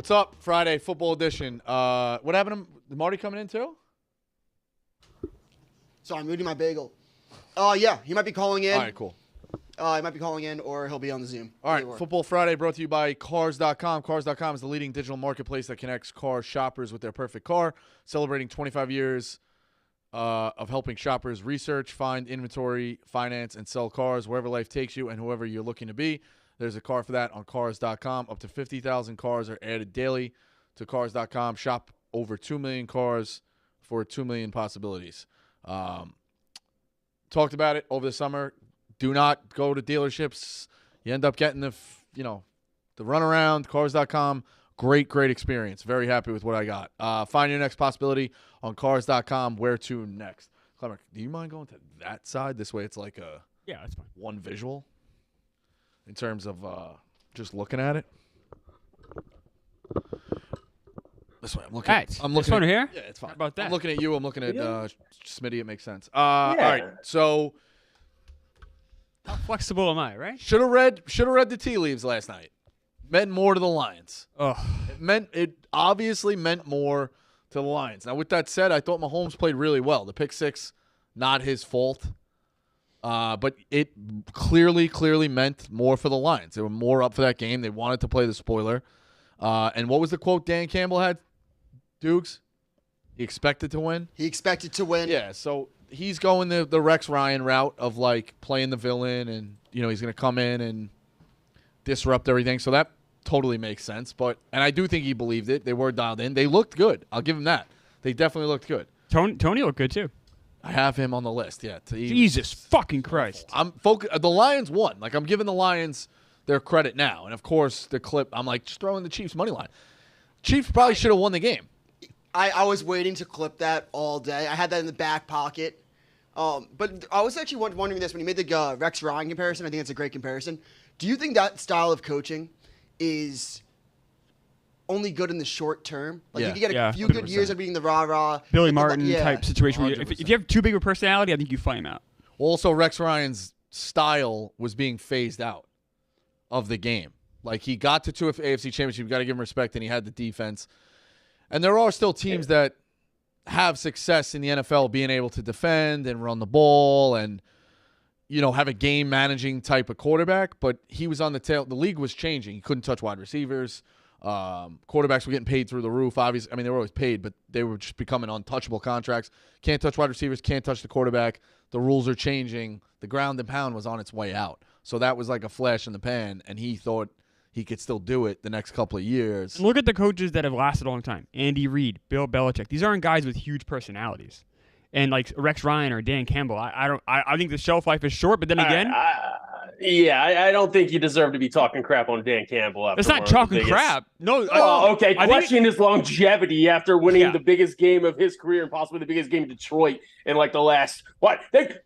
What's up? Friday football edition. What happened to Marty coming in too? Sorry, I'm eating my bagel. Yeah, he might be calling in. All right, cool. He might be calling in, or he'll be on the Zoom. All right, Football Friday brought to you by Cars.com. Cars.com is the leading digital marketplace that connects car shoppers with their perfect car, celebrating 25 years of helping shoppers research, find inventory, finance, and sell cars wherever life takes you and whoever you're looking to be. There's a car for that on Cars.com. Up to 50,000 cars are added daily to Cars.com. Shop over 2 million cars for 2 million possibilities. Talked about it over the summer. Do not go to dealerships. You end up getting the runaround. Cars.com, great experience. Very happy with what I got. Find your next possibility on Cars.com. Where to next? Clemmer, do you mind going to that side? This way it's like that's fine. One visual in terms of just looking at it. This way, I'm looking. Right. I'm looking at here. Yeah, it's fine. How about that? I'm looking at you. I'm looking at Smitty. It makes sense. All right. So, how flexible am I? Right? Should have read the tea leaves last night. Meant more to the Lions. Oh, It obviously meant more to the Lions. Now, with that said, I thought Mahomes played really well. The pick six, not his fault. But it clearly meant more for the Lions. They were more up for that game. They wanted to play the spoiler. And what was the quote Dan Campbell had? Dukes? He expected to win? He expected to win. Yeah, so he's going the Rex Ryan route of, like, playing the villain and, he's going to come in and disrupt everything. So that totally makes sense. And I do think he believed it. They were dialed in. They looked good. I'll give him that. They definitely looked good. Tony looked good, too. I have him on the list, yeah. Jesus fucking Christ. I'm the Lions won. Like, I'm giving the Lions their credit now. And, of course, the clip, I'm like, just throwing the Chiefs' money line. Chiefs probably should have won the game. I was waiting to clip that all day. I had that in the back pocket. But I was actually wondering this. When you made the Rex Ryan comparison, I think it's a great comparison. Do you think that style of coaching is only good in the short term? Like, you can get a few 100%. Good years of being the rah-rah. Billy Martin type situation. Where if you have too big of a personality, I think you fight him out. Also, Rex Ryan's style was being phased out of the game. Like, he got to two AFC championships. You've got to give him respect, and he had the defense. And there are still teams that have success in the NFL being able to defend and run the ball and, have a game-managing type of quarterback. But he was on the tail. The league was changing. He couldn't touch wide receivers. Quarterbacks were getting paid through the roof. Obviously, I mean, they were always paid, but they were just becoming untouchable contracts. Can't touch wide receivers, can't touch the quarterback. The rules are changing. The ground and pound was on its way out. So that was like a flash in the pan, and he thought he could still do it the next couple of years. And look at the coaches that have lasted a long time. Andy Reid, Bill Belichick. These aren't guys with huge personalities. And like Rex Ryan or Dan Campbell, I think the shelf life is short, but then again... I don't think you deserve to be talking crap on Dan Campbell. It's not talking crap. No. Okay. Question his longevity after winning the biggest game of his career and possibly the biggest game in Detroit in like the last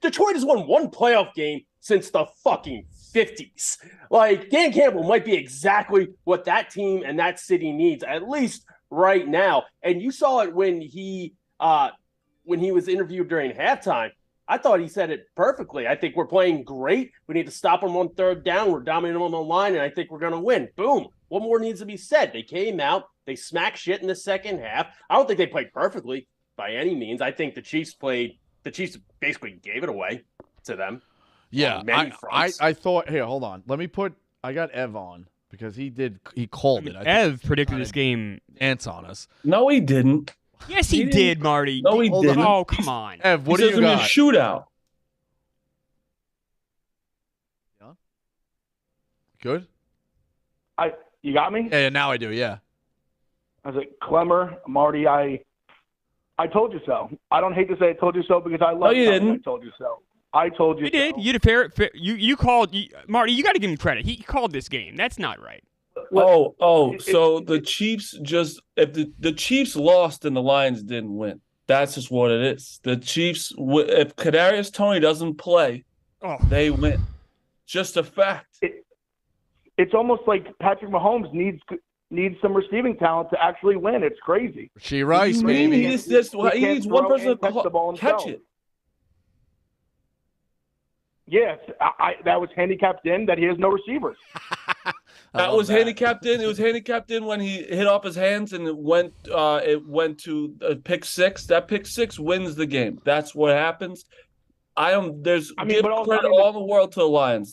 Detroit has won one playoff game since the fucking 50s. Like, Dan Campbell might be exactly what that team and that city needs, at least right now. And you saw it when he was interviewed during halftime. I thought he said it perfectly. I think we're playing great. We need to stop them on third down. We're dominating on the line, and I think we're going to win. Boom. What more needs to be said? They came out. They smacked shit in the second half. I don't think they played perfectly by any means. I think the Chiefs basically gave it away to them. Yeah, I thought. Here, hold on. I got Ev on because he called it. Ev predicted this game. Ants on us. No, he didn't. Yes, he did, Marty. No, he didn't. Oh, come on. Ev, what do you got? A shootout. Yeah. Good? You got me? Yeah, now I do, yeah. I was like, Clemmer, Marty, I told you so. I don't hate to say I told you so because I love No, you didn't. I told you so. I told you so. You did. You did fair. You called. Marty, you got to give him credit. He called this game. That's not right. So the Chiefs if the Chiefs lost and the Lions didn't win. That's just what it is. The Chiefs, if Kadarius Toney doesn't play, they win. Just a fact. It's almost like Patrick Mahomes needs some receiving talent to actually win. It's crazy. She Rice, baby. He needs one person to catch it. Yes, that was handicapped in that he has no receivers. That was handicapped in. It was handicapped in when he hit off his hands and it went to a pick six. That pick six wins the game. That's what happens. Give credit all the world to the Lions.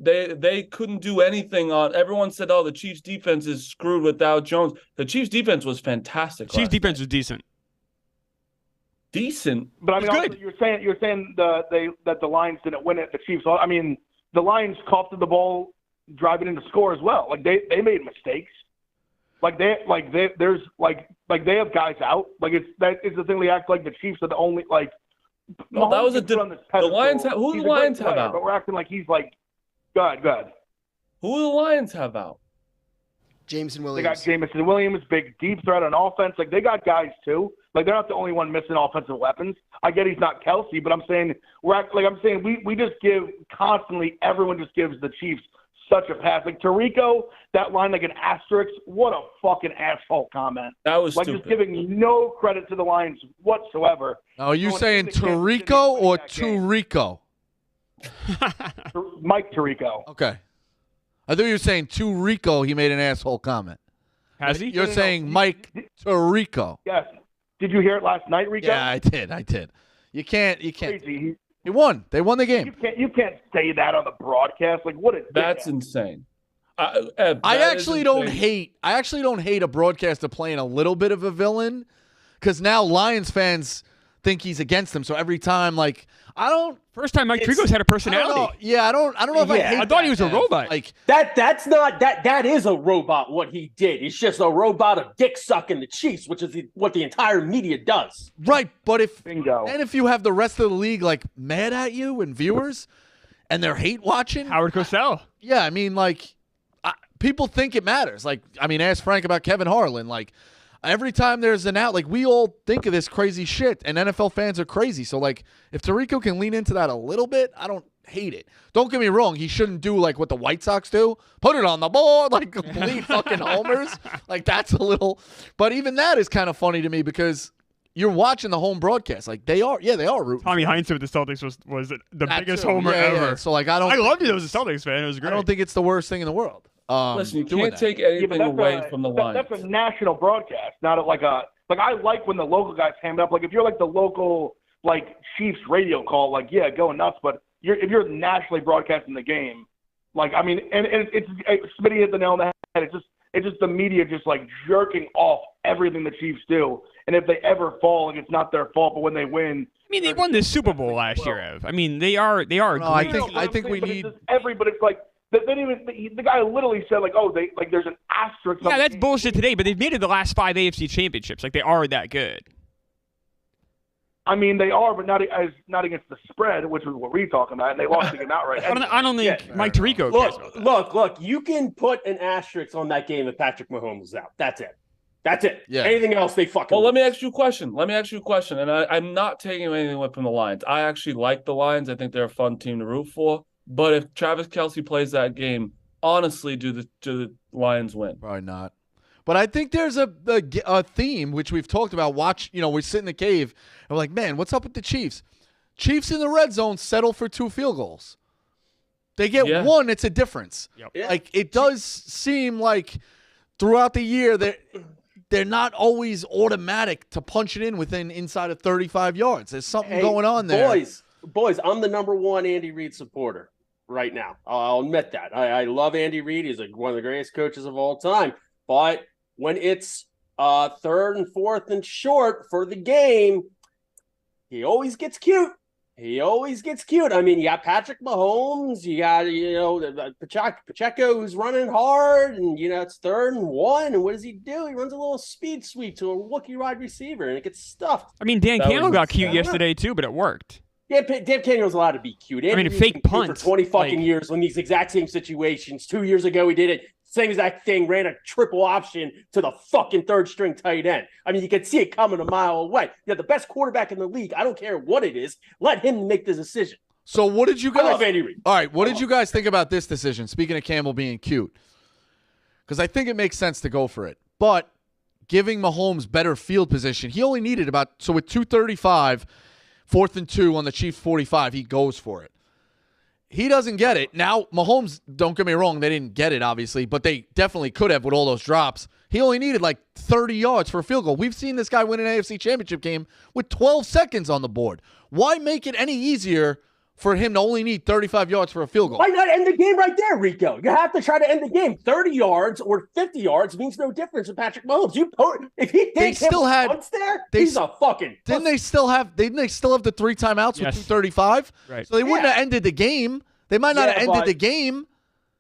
They couldn't do anything on. Everyone said, "Oh, the Chiefs' defense is screwed without Jones." The Chiefs' defense was fantastic. Chiefs' defense was decent. Decent, but I mean, also, you're saying that the Lions didn't win it. The Chiefs. I mean, the Lions coughed the ball, driving in to score as well. Like they made mistakes. They have guys out. Like that is the thing. They act like the Chiefs are the only like. No, that was the Lions. Who do the Lions have out? But we're acting like he's like. Go ahead. Who do the Lions have out? Jameson Williams. They got Jameson Williams, big deep threat on offense. Like they got guys too. Like they're not the only one missing offensive weapons. I get he's not Kelsey, but I'm saying we just give constantly. Everyone just gives the Chiefs such a pass. Like Tirico, that line like an asterisk. What a fucking asshole comment. That was like stupid. Just giving no credit to the Lions whatsoever. Are you saying Tirico or Turico? Mike Tirico. Okay. I thought you were saying Turico, he made an asshole comment. Has he? You're saying Mike Tirico. Yes. Did you hear it last night, Rico? Yeah, I did. You can't. Crazy. He won. They won the game. You can't say that on the broadcast. Like what? That's insane. I actually don't hate a broadcaster playing a little bit of a villain, because now Lions fans think he's against them. So every time, like, First time Mike Tirico's had a personality. I don't know if I hate. I thought he was a robot. Like that is a robot. What he did, it's just a robot of dick sucking the Chiefs, which is what the entire media does. Right, but Bingo. And if you have the rest of the league like mad at you and viewers, and they're hate watching Howard Cosell. Yeah, I mean, like, people think it matters. Like, I mean, ask Frank about Kevin Harlan. Like, every time there's an out, like, we all think of this crazy shit, and NFL fans are crazy. So, like, if Tirico can lean into that a little bit, I don't hate it. Don't get me wrong. He shouldn't do, like, what the White Sox do. Put it on the board, like, complete fucking homers. Like, that's a little – but even that is kind of funny to me because you're watching the home broadcast. Like, they are rooting. Tommy Heinsohn with the Celtics was the biggest homer ever. Yeah. So, like, I loved it as a Celtics fan. It was great. I don't think it's the worst thing in the world. Listen, you can't take anything away from the Lions. That's a national broadcast, not I like when the local guys hand up. Like if you're like the local like Chiefs radio call, like yeah, going nuts. But if you're nationally broadcasting the game, like I mean, and it's Smitty hit the nail on the head. It's just the media just like jerking off everything the Chiefs do. And if they ever fall, like it's not their fault. But when they win, I mean, they won the Super Bowl last year, Ev. I mean, they are. No, I think we need everybody. It's like. The guy literally said, like, oh, there's an asterisk. Yeah, that's bullshit today, but they've made it the last 5 AFC championships. Like, they are that good. I mean, they are, but not against the spread, which is what we're talking about, and they lost again outright. I don't think Mike Tirico cares about that. Look, you can put an asterisk on that game if Patrick Mahomes is out. That's it. Yeah. Anything else, they fucking Well, let me ask you a question. And I'm not taking anything away from the Lions. I actually like the Lions. I think they're a fun team to root for. But if Travis Kelce plays that game, honestly, do the Lions win? Probably not. But I think there's a theme, which we've talked about. We sit in the cave, and we're like, man, what's up with the Chiefs? Chiefs in the red zone settle for 2 field goals. They get one, it's a difference. Yep. Yeah. Like, it does seem like throughout the year they're not always automatic to punch it inside of 35 yards. There's something going on there. Boys, I'm the number 1 Andy Reid supporter right now. I'll admit that. I love Andy Reid. He's one of the greatest coaches of all time. But when it's 3rd and 4th and short for the game, he always gets cute. I mean, you got Patrick Mahomes. You got, Pacheco who's running hard. And, it's 3rd and 1. And what does he do? He runs a little speed sweep to a rookie wide receiver, and it gets stuffed. I mean, Dan Campbell got cute yesterday, too, but it worked. Yeah, Dave Campbell's allowed to be cute. I mean, a fake punt. For 20 fucking years in these exact same situations. 2 years ago, he did it. Same exact thing, ran a triple option to the fucking 3rd-string tight end. I mean, you can see it coming a mile away. You have the best quarterback in the league. I don't care what it is. Let him make the decision. So what did you guys – I love Andy Reid. All right, what did you guys think about this decision, speaking of Campbell being cute? Because I think it makes sense to go for it. But giving Mahomes better field position, he only needed with 2:35 – 4th and 2 on the Chiefs 45, he goes for it. he doesn't get it. Now, Mahomes, don't get me wrong, they didn't get it, obviously, but they definitely could have with all those drops. He only needed like 30 yards for a field goal. We've seen this guy win an AFC championship game with 12 seconds on the board. Why make it any easier for him to only need 35 yards for a field goal? Why not end the game right there, Rico? You have to try to end the game. 30 yards or 50 yards means no difference with Patrick Mahomes. If he did punts there, he's a fucking. Didn't they still have the 3 timeouts with 2:35? Right. So they wouldn't have ended the game. They might not have ended the game.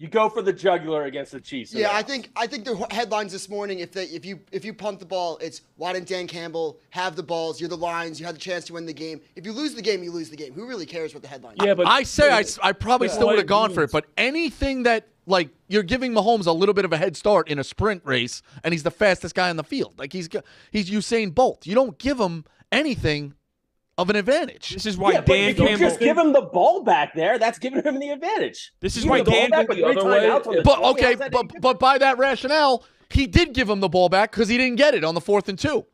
You go for the jugular against the Chiefs. Yeah, I think the headlines this morning, if you punt the ball, it's why didn't Dan Campbell have the balls? You're the Lions. You had the chance to win the game. If you lose the game, you lose the game. Who really cares what the headline is? Yeah, but I probably still would have gone for it. But anything that like you're giving Mahomes a little bit of a head start in a sprint race, and he's the fastest guy on the field. Like he's Usain Bolt. You don't give him anything of an advantage. This is why Dan Campbell. If you just give him the ball back there, that's giving him the advantage. This is why Dan Campbell the other way. But by that rationale, he did give him the ball back because he didn't get it on the 4th and 2.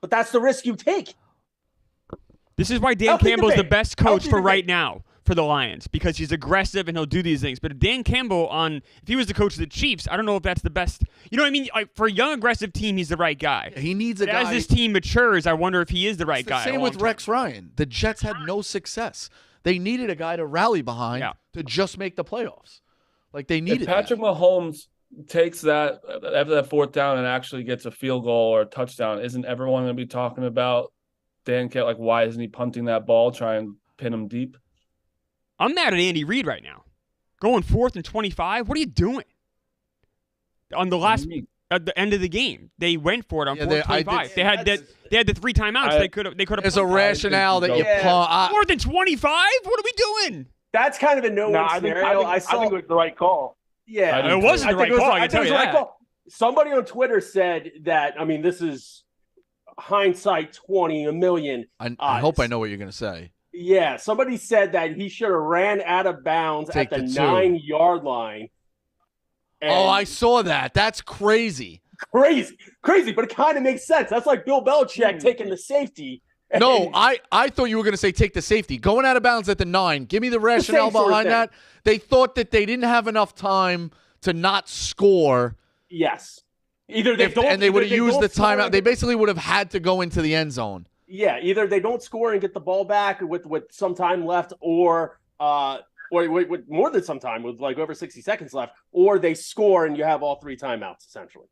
But that's the risk you take. This is why Dan Campbell's the best coach for right now for the Lions, because he's aggressive and he'll do these things. But if Dan Campbell if he was the coach of the Chiefs, I don't know if that's the best. You know what I mean? Like, for a young, aggressive team, he's the right guy. He needs a but guy. As this team matures, I wonder if he is the right guy. Same with Rex Ryan. The Jets had no success. They needed a guy to rally behind to just make the playoffs. Like they needed. If Patrick Mahomes takes that after that 4th down and actually gets a field goal or a touchdown, isn't everyone going to be talking about Dan Campbell? Like, why isn't he punting that ball, try and pin him deep? I'm mad at Andy Reid right now. Going 4th and 25. What are you doing? On the at the end of the game, they went for it on 4th and 25. They had the 3 timeouts. They could have. There's a rationale that you punt. 4th and 25. What are we doing? That's kind of a no-win scenario. I think it was the right call. Yeah, it wasn't the right call. I can tell you that. Somebody on Twitter said that. I mean, this is hindsight 20 a million. I hope I know what you're going to say. Yeah, somebody said that he should have ran out of bounds at the 9-yard line. I saw that. That's crazy. Crazy, but it kind of makes sense. That's like Bill Belichick taking the safety. No, I thought you were going to say take the safety. Going out of bounds at the 9. Give me the rationale behind that. They thought that they didn't have enough time to not score. Yes. Either they don't, and they would have used the timeout. They basically would have had to go into the end zone. Yeah, either they don't score and get the ball back with some time left, or with more than some time, with like over 60 seconds left, or they score and you have all 3 timeouts essentially.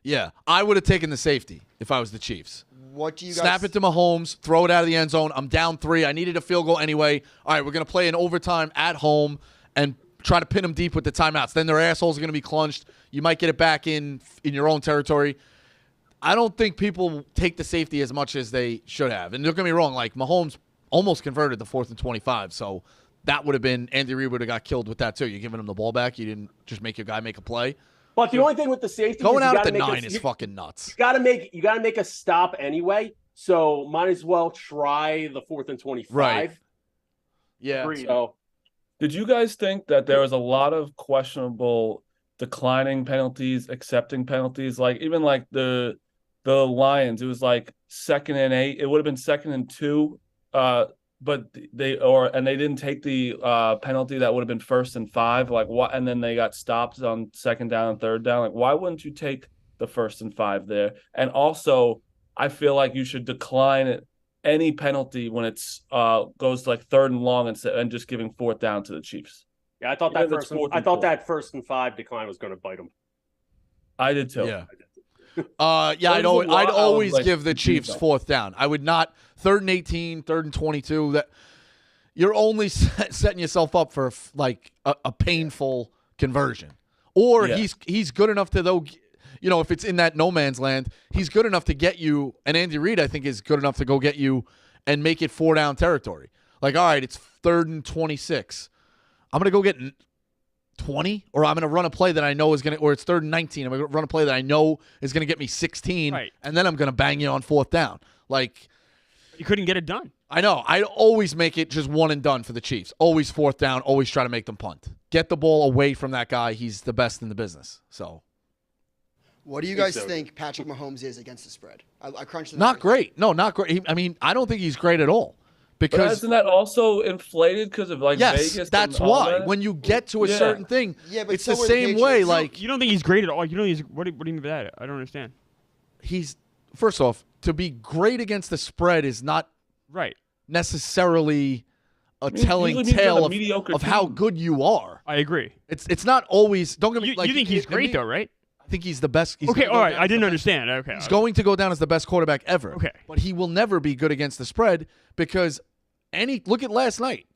Yeah, I would have taken the safety if I was the Chiefs. What do you guys snap it to Mahomes, throw it out of the end zone? I'm down 3. I needed a field goal anyway. All right, we're gonna play in overtime at home and try to pin them deep with the timeouts. Then their assholes are gonna be clunched. You might get it back in your own territory. I don't think people take the safety as much as they should have. And don't get me wrong, like Mahomes almost converted the 4th and 25, so that would have been Andy Reid would have got killed with that too. You're giving him the ball back. You didn't just make your guy make a play. But the only thing with the safety going is out at the 9 is fucking nuts. You gotta make a stop anyway. So might as well try the 4th and 25. Right. Yeah. So, did you guys think that there was a lot of questionable declining penalties, accepting penalties? Like even like the Lions, it was like 2nd and 8. It would have been 2nd and 2, but they didn't take the penalty that would have been 1st and 5. Like what? And then they got stopped on 2nd down and 3rd down. Like why wouldn't you take the 1st and 5 there? And also, I feel like you should decline any penalty when it's goes to like 3rd and long and just giving 4th down to the Chiefs. Yeah, I thought that 1st and 5 decline was going to bite them. I did too. Yeah. I'd always give the Chiefs 4th down. I would not 3rd and 18, 3rd and 22. That you're only setting yourself up for like a painful conversion. Or he's good enough to though. If it's in that no man's land, he's good enough to get you. And Andy Reid, I think, is good enough to go get you and make it 4-down territory. Like, all right, it's 3rd and 26. I'm gonna go get 20, or I'm going to run a play that I know is going to, or it's 3rd and 19. I'm going to run a play that I know is going to get me 16, and then I'm going to bang you on 4th down. Like, you couldn't get it done. I know. I'd always make it just one and done for the Chiefs. Always 4th down. Always try to make them punt. Get the ball away from that guy. He's the best in the business. So, what do you guys think Patrick Mahomes is against the spread? I crunched the numbers. Not great. No, not great. I mean, I don't think he's great at all. Because isn't that also inflated because of yes, Vegas? that's and all why. that? When you get to a certain thing, but it's so the were same way. Patriots. Like You don't think he's great at all? You know he's what do you mean by that? I don't understand. he's first off, to be great against the spread is not Right. necessarily a Usually telling means you're tale the of mediocre how team. good you are. I agree. It's not always. Don't get me. You think he's great though, right? I think he's the best. He's Okay, gonna go all right. down I as the didn't best- understand. Okay. He's going to go down as the best quarterback ever. Okay. But he will never be good against the spread because look at last night.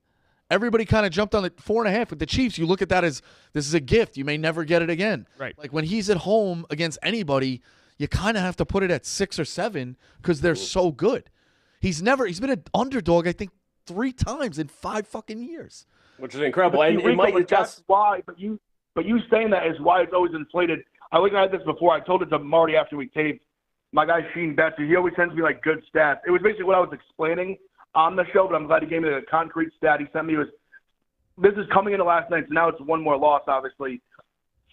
Everybody kind of jumped on the 4.5 with the Chiefs. You look at that as this is a gift. You may never get it again. Right. Like when he's at home against anybody, you kind of have to put it at 6 or 7 because they're so good. He's been an underdog, I think, 3 times in 5 fucking years. Which is incredible. But And see, it might Rico, adjust. that's why. But you saying that is why it's always inflated. I looked at this before. I told it to Marty after we taped. My guy Sheen Betcher, he always sends me like good stats. It was basically what I was explaining on the show, but I'm glad he gave me the concrete stat he sent me. This is coming into last night, so now it's one more loss, obviously.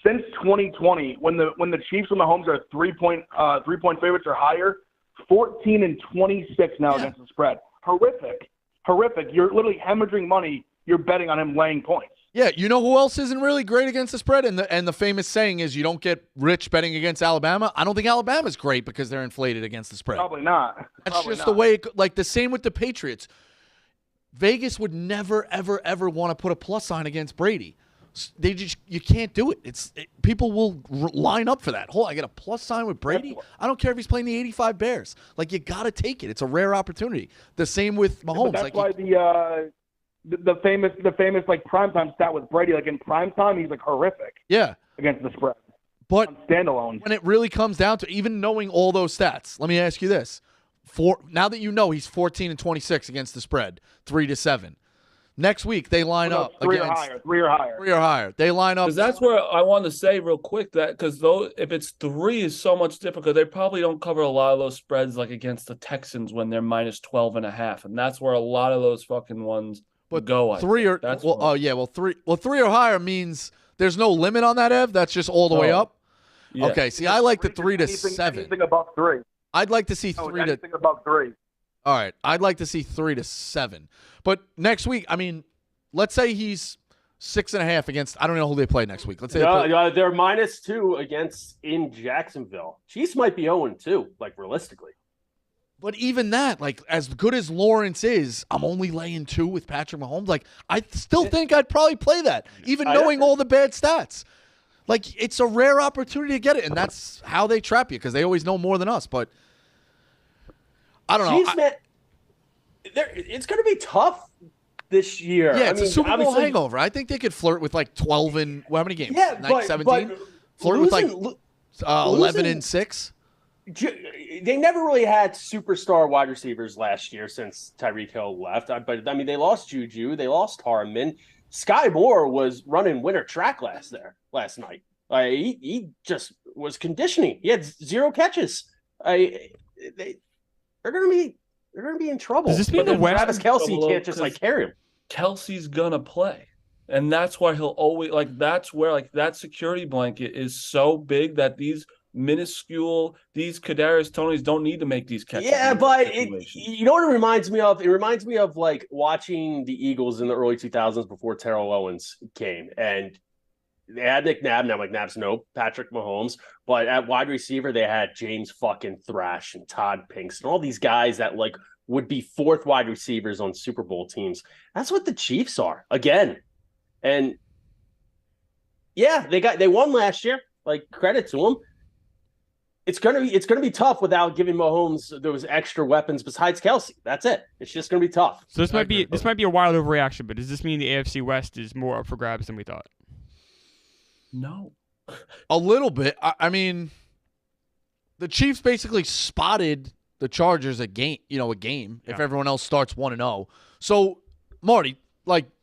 Since 2020, when the Chiefs and Mahomes are 3-point favorites or higher, 14-26 now against the spread. Horrific. You're literally hemorrhaging money. You're betting on him laying points. Yeah, you know who else isn't really great against the spread? And the famous saying is you don't get rich betting against Alabama. I don't think Alabama's great because they're inflated against the spread. Probably not. That's just the way like the same with the Patriots. Vegas would never, ever, ever want to put a plus sign against Brady. You can't do it. People will line up for that. I get a plus sign with Brady. I don't care if he's playing the 85 Bears. Like you got to take it. It's a rare opportunity. The same with Mahomes. But that's why the famous like primetime stat with Brady, like in primetime, he's like horrific. Yeah, against the spread. But on standalone, when it really comes down to even knowing all those stats, let me ask you this: now that you know he's 14-26 against the spread, 3-7. Next week they line up three against or higher. They line up because that's where I want to say real quick that because if it's 3 is so much different because they probably don't cover a lot of those spreads like against the Texans when they're minus 12.5, and that's where a lot of those fucking ones go. 3 or three or higher means there's no limit on that, Ev. That's just all the way up. Yeah. Okay, see, I like the 3-7. Anything above 3. I'd like to see anything above 3. All right, I'd like to see 3-7. But next week, I mean, let's say he's 6.5 against. I don't know who they play next week. Let's say they're -2 in Jacksonville. Chiefs might be 0-2, like realistically. But even that, like as good as Lawrence is, I'm only laying 2 with Patrick Mahomes. Like I still think I'd probably play that, even knowing all the bad stats. Like it's a rare opportunity to get it, and that's how they trap you because they always know more than us. But I don't know. Chiefs, man, it's going to be tough this year. Yeah, it's a Super Bowl hangover. I think they could flirt with like 12 and how many games? Yeah, 17. Flirt with like 11-6. They never really had superstar wide receivers last year since Tyreek Hill left. But I mean, they lost Juju, they lost Harmon. Sky Moore was running winter track last night. He just was conditioning. He had 0 catches. They're gonna be in trouble. Does this mean the West? Travis Kelce can't just carry him. Kelsey's gonna play, and that's why he'll always that's where that security blanket is so big that these minuscule Kadarius Tonys don't need to make these catches. Yeah, but you know what it reminds me of? It reminds me of like watching the Eagles in the early 2000s before Terrell Owens came, and they had McNabb. Now McNabb's no Patrick Mahomes, but at wide receiver they had James fucking Thrash and Todd Pinks and all these guys that would be 4th wide receivers on Super Bowl teams. That's what the Chiefs are again, and yeah, they won last year. Like credit to them. It's gonna be tough without giving Mahomes those extra weapons besides Kelce. That's it. It's just gonna be tough. So this might be a wild overreaction, but does this mean the AFC West is more up for grabs than we thought? No, a little bit. I mean, the Chiefs basically spotted the Chargers a game. If everyone else starts 1-0. So Marty,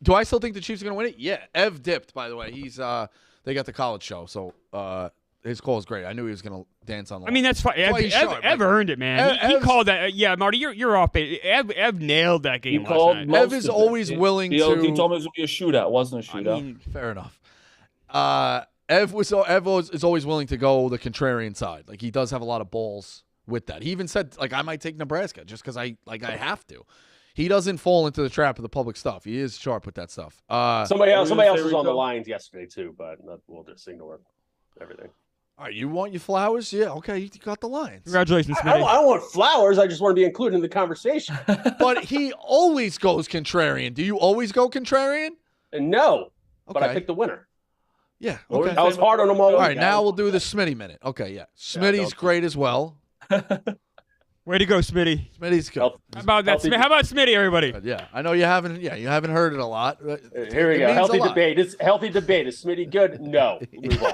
do I still think the Chiefs are gonna win it? Yeah. Ev dipped, by the way. He's they got the college show, so his call is great. I knew he was going to dance on the line. I mean, that's fine. Ev earned it, man. He called that. Yeah, Marty, you're off base. Ev nailed that game last night. Ev is always willing to. He told me it was going to be a shootout. It wasn't a shootout. I mean, fair enough. Ev is always willing to go the contrarian side. Like, he does have a lot of balls with that. He even said, I might take Nebraska just because I have to. He doesn't fall into the trap of the public stuff. He is sharp with that stuff. Somebody else What were you was gonna say, on the Rico? Lions yesterday too, but we'll just ignore everything. All right, you want your flowers? Yeah, okay, you got the Lions. Congratulations, I Smitty. don't want flowers. I just want to be included in the conversation. But he always goes contrarian. Do you always go contrarian? And no, but I Okay. picked the winner. Yeah, What okay. were I was hard on them all. All right, week. now we'll do the Smitty minute. Okay, yeah. Smitty's don't- great as well. Way to go, Smitty. Smitty's good. Health- How about that? healthy- How about Smitty, everybody? But yeah, I know you haven't heard it a lot. But Here we it go. means Healthy a lot. debate. It's healthy debate. Is Smitty good? No. Move on.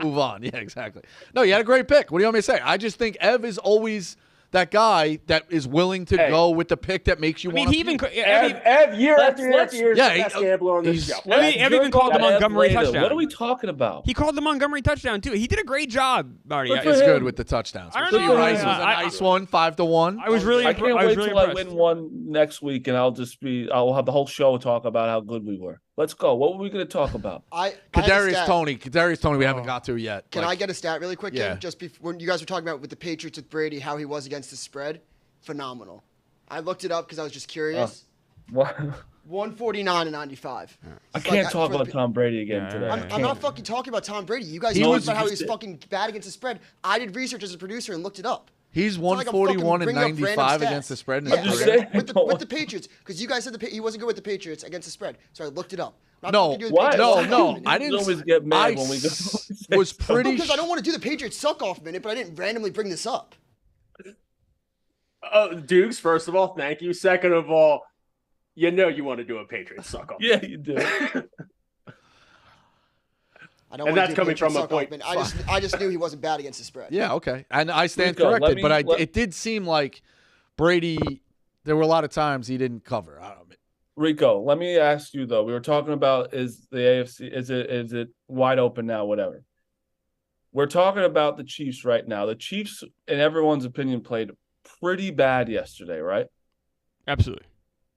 Move on. Yeah, exactly. No, you had a great pick. What do you want me to say? I just think Ev is always that guy that is willing to Hey. go with the pick that makes you I mean, want he even Ev, year after year after year, is Yeah, the best he- gambler on this he's- show. Ev even called the Montgomery touchdown. What are we talking about? He called the Montgomery touchdown too. He did a great job, Marty. Good for He's him. good with the touchdowns. I don't Rasheed know. Rice was a I- nice one, 5-1. I was really, I can't I was wait really till I impressed. win one next week, and I'll have the whole show talk about how good we were. Let's go. What were we going to talk about? I have a Kadarius stat. Tony, we haven't got to yet. Can Like, I get a stat really quick? Yeah. Kim? Just when you guys were talking about with the Patriots with Brady, how he was against the spread, phenomenal. I looked it up because I was just curious. What? 149-95. I can't talk for the about Tom Brady again Yeah, today. yeah, I'm not fucking talking about Tom Brady. You guys He talked was- about how he you was just fucking bad against the spread. I did research as a producer and looked it up. He's It's not like I'm fucking 141 and bringing up random 95 stats. against the spread in Yeah, his I'm just career. saying. with the Patriots, because you guys said he wasn't good with the Patriots against the spread, so I looked it up. I'm not No, fucking doing What? Patriots no, suck no. off minute. I didn't. always get mad I when we go. was pretty. Because I don't want to do the Patriots suck off minute, but I didn't randomly bring this up. Dukes, first of all, thank you. Second of all, you know you want to do a Patriots suck off. Yeah, you do. I don't And want that's to do coming Patriots from a suck off point. minute. I just knew he wasn't bad against the spread. Yeah, okay, and I stand Rico, corrected. let But me- it did seem like Brady. There were a lot of times he didn't cover. I don't know. Rico, let me ask you though. We were talking about is the AFC is it wide open now? Whatever. We're talking about the Chiefs right now. The Chiefs, in everyone's opinion, played pretty bad yesterday, right? Absolutely.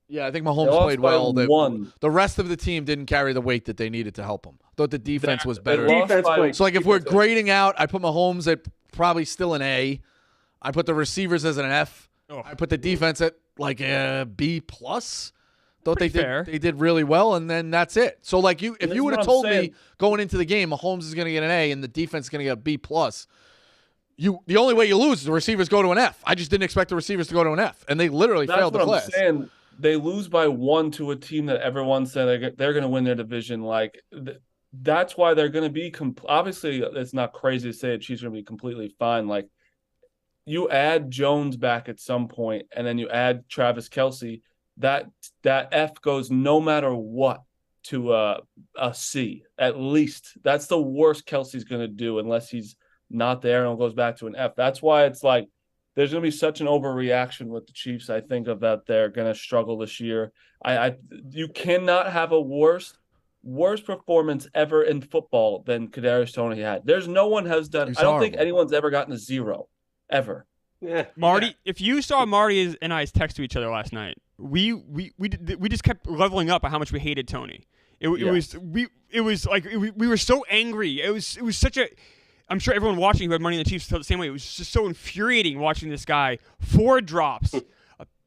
Yeah, I think They Mahomes lost played by well. one. The rest of the team didn't carry the weight that they needed to help him. Thought the defense was better. They lost Defense by- played. So, like, if we're grading out, I put Mahomes at probably still an A. I put the receivers as an F. Oh. I put the defense at like a B plus. Thought Pretty fair. they did really well, and then that's it. So, like, if This you is would have what I'm told me saying. going into the game, Mahomes is going to get an A and the defense is going to get a B plus. The only way you lose is the receivers go to an F. I just didn't expect the receivers to go to an F, and they literally That's failed the what class. I'm saying. They lose by one to a team that everyone said they're going to win their division. Like that's why they're going to be. Obviously, it's not crazy to say the Chiefs are going to be completely fine. Like you add Jones back at some point, and then you add Travis Kelce. That F goes no matter what to a C at least. That's the worst Kelce's going to do unless he's not there and it goes back to an F. That's why it's like. There's going to be such an overreaction with the Chiefs, I think, of that they're going to struggle this year. You cannot have a worse performance ever in football than Kadarius Toney had. There's no one has done. He's I don't think horrible. anyone's ever gotten a 0 ever. Yeah. Marty, if you saw Marty and I's text to each other last night, we just kept leveling up on how much we hated Tony. It was like we were so angry. It was such a. I'm sure everyone watching who had money in the Chiefs felt the same way. It was just so infuriating watching this guy. 4 drops.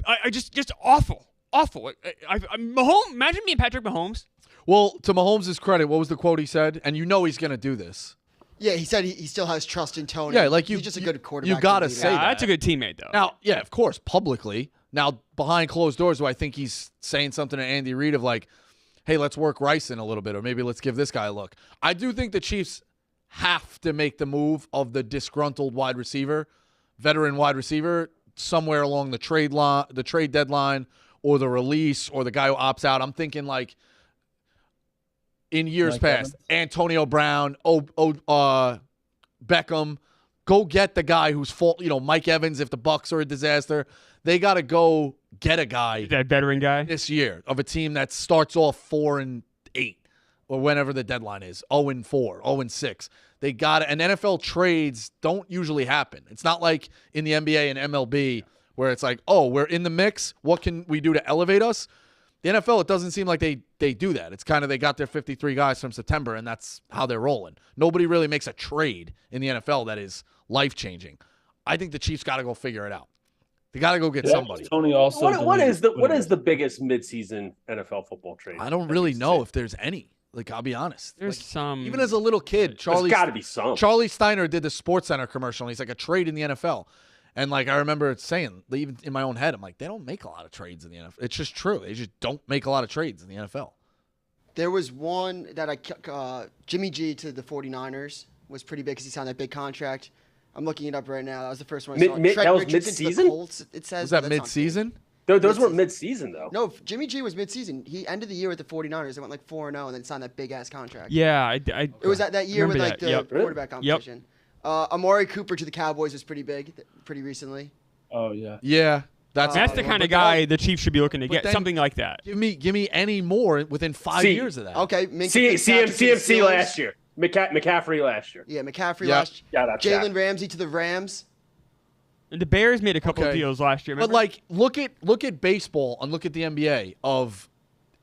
I just awful. Mahomes. Imagine me and Patrick Mahomes. Well, to Mahomes' credit, what was the quote he said? And you know he's going to do this. Yeah, he said he still has trust in Tony. Yeah, like he's just a good you quarterback. gotta and leader. say that. That's a good teammate though. Now, yeah, of course, publicly. Now, behind closed doors, do I think he's saying something to Andy Reid of like, hey, let's work Rice in a little bit, or maybe let's give this guy a look. I do think the Chiefs have to make the move of the disgruntled wide receiver, veteran wide receiver, somewhere along the trade deadline, or the release, or the guy who opts out. I'm thinking like in years Mike past, Evans? Antonio Brown, Beckham. Go get the guy who's full. Mike Evans. If the Bucs are a disaster, they got to go get a guy That veteran guy. this year of a team that starts off 4-8 or whenever the deadline is, 0-4, 0-6. They got it. And NFL trades don't usually happen. It's not like in the NBA and MLB where it's like, oh, we're in the mix. What can we do to elevate us? The NFL, it doesn't seem like they do that. It's kind of they got their 53 guys from September, and that's how they're rolling. Nobody really makes a trade in the NFL that is life-changing. I think the Chiefs got to go figure it out. They got to go get somebody. Tony also. What is the biggest midseason NFL football trade? I don't really know if there's any. Like, I'll be honest. There's some. Even as a little kid, There's got to be some. Charlie Steiner did the SportsCenter commercial, and he's like, a trade in the NFL. And, like, I remember saying, even in my own head, I'm like, they don't make a lot of trades in the NFL. It's just true. They just don't make a lot of trades in the NFL. There was one that Jimmy G to the 49ers was pretty big because he signed that big contract. I'm looking it up right now. That was the first one I saw. That was mid-season? It says. Was that mid-season? Those weren't mid-season, though. No, Jimmy G was mid-season. He ended the year with the 49ers. They went like 4-0 and then signed that big-ass contract. Yeah. It was that year with like the quarterback competition. Yep. Amari Cooper to the Cowboys was pretty big pretty recently. Oh, yeah. Yeah. That's the kind of guy the Chiefs should be looking to get, something like that. Give me any more within 5 years of that. Okay. CMC last year. McCaffrey last year. Yeah, McCaffrey last year. Jalen Ramsey to the Rams. And the Bears made a couple of deals last year. Remember? But, like, look at baseball and look at the NBA of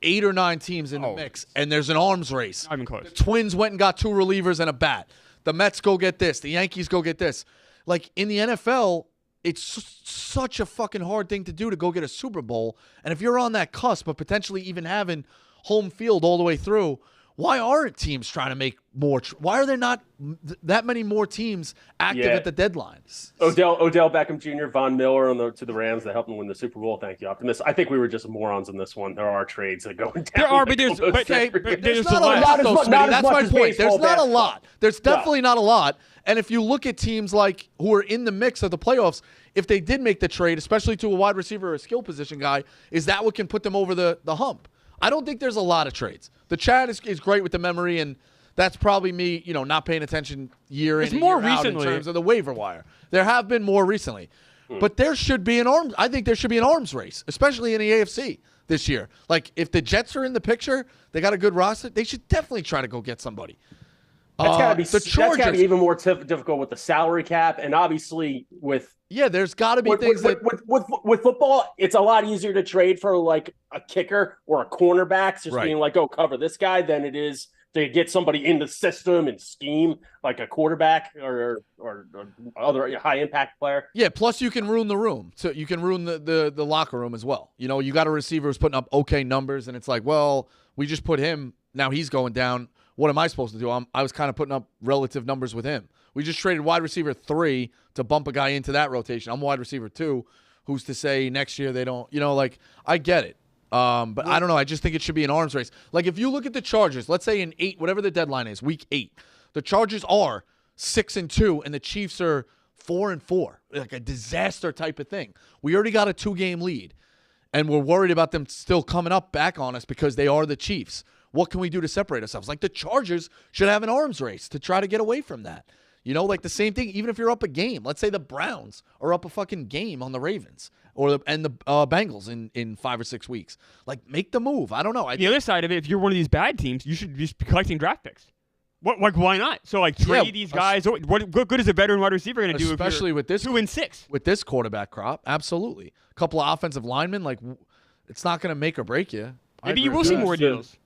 8 or 9 teams in the mix, and there's an arms race. Not even close. The Twins went and got 2 relievers and a bat. The Mets go get this. The Yankees go get this. Like, in the NFL, it's such a fucking hard thing to do to go get a Super Bowl. And if you're on that cusp of potentially even having home field all the way through, why aren't teams trying to make more? Why are there not that many more teams active at the deadlines? Odell Beckham Jr., Von Miller to the Rams that helped them win the Super Bowl. Thank you, Optimus. I think we were just morons in this one. There are trades that go down. There are, but there's not a lot. That's my point. There's not a lot. There's definitely not a lot. And if you look at teams like who are in the mix of the playoffs, if they did make the trade, especially to a wide receiver or a skill position guy, is that what can put them over the hump? I don't think there's a lot of trades. The chat is great with the memory, and that's probably me, not paying attention year in and year out in terms of the waiver wire. There have been more recently. But there should be I think there should be an arms race, especially in the AFC this year. Like, if the Jets are in the picture, they got a good roster, they should definitely try to go get somebody. That's got to be even more difficult with the salary cap, and obviously with there's got to be things with football. It's a lot easier to trade for like a kicker or a cornerback, just being like, "Oh, cover this guy," than it is to get somebody in the system and scheme like a quarterback or other high impact player. Yeah, plus you can ruin the room, so you can ruin the locker room as well. You got a receiver who's putting up okay numbers, and it's like, well, we just put him. Now he's going down. What am I supposed to do? I was kind of putting up relative numbers with him. We just traded wide receiver 3 to bump a guy into that rotation. I'm wide receiver 2. Who's to say next year they don't? I get it. But I don't know. I just think it should be an arms race. Like, if you look at the Chargers, let's say in 8, whatever the deadline is, week 8, the Chargers are 6-2, and the Chiefs are 4-4, like a disaster type of thing. We already got a 2-game lead, and we're worried about them still coming up back on us because they are the Chiefs. What can we do to separate ourselves? Like, the Chargers should have an arms race to try to get away from that. Like the same thing, even if you're up a game. Let's say the Browns are up a fucking game on the Ravens and the Bengals in 5 or 6 weeks. Like, make the move. I don't know. The other side of it, if you're one of these bad teams, you should just be collecting draft picks. Why not? So, like, trade these guys. What good is a veteran wide receiver going to do? Especially with this 2-6 with this quarterback crop. Absolutely, a couple of offensive linemen. Like, it's not going to make or break you. Maybe you will see more deals.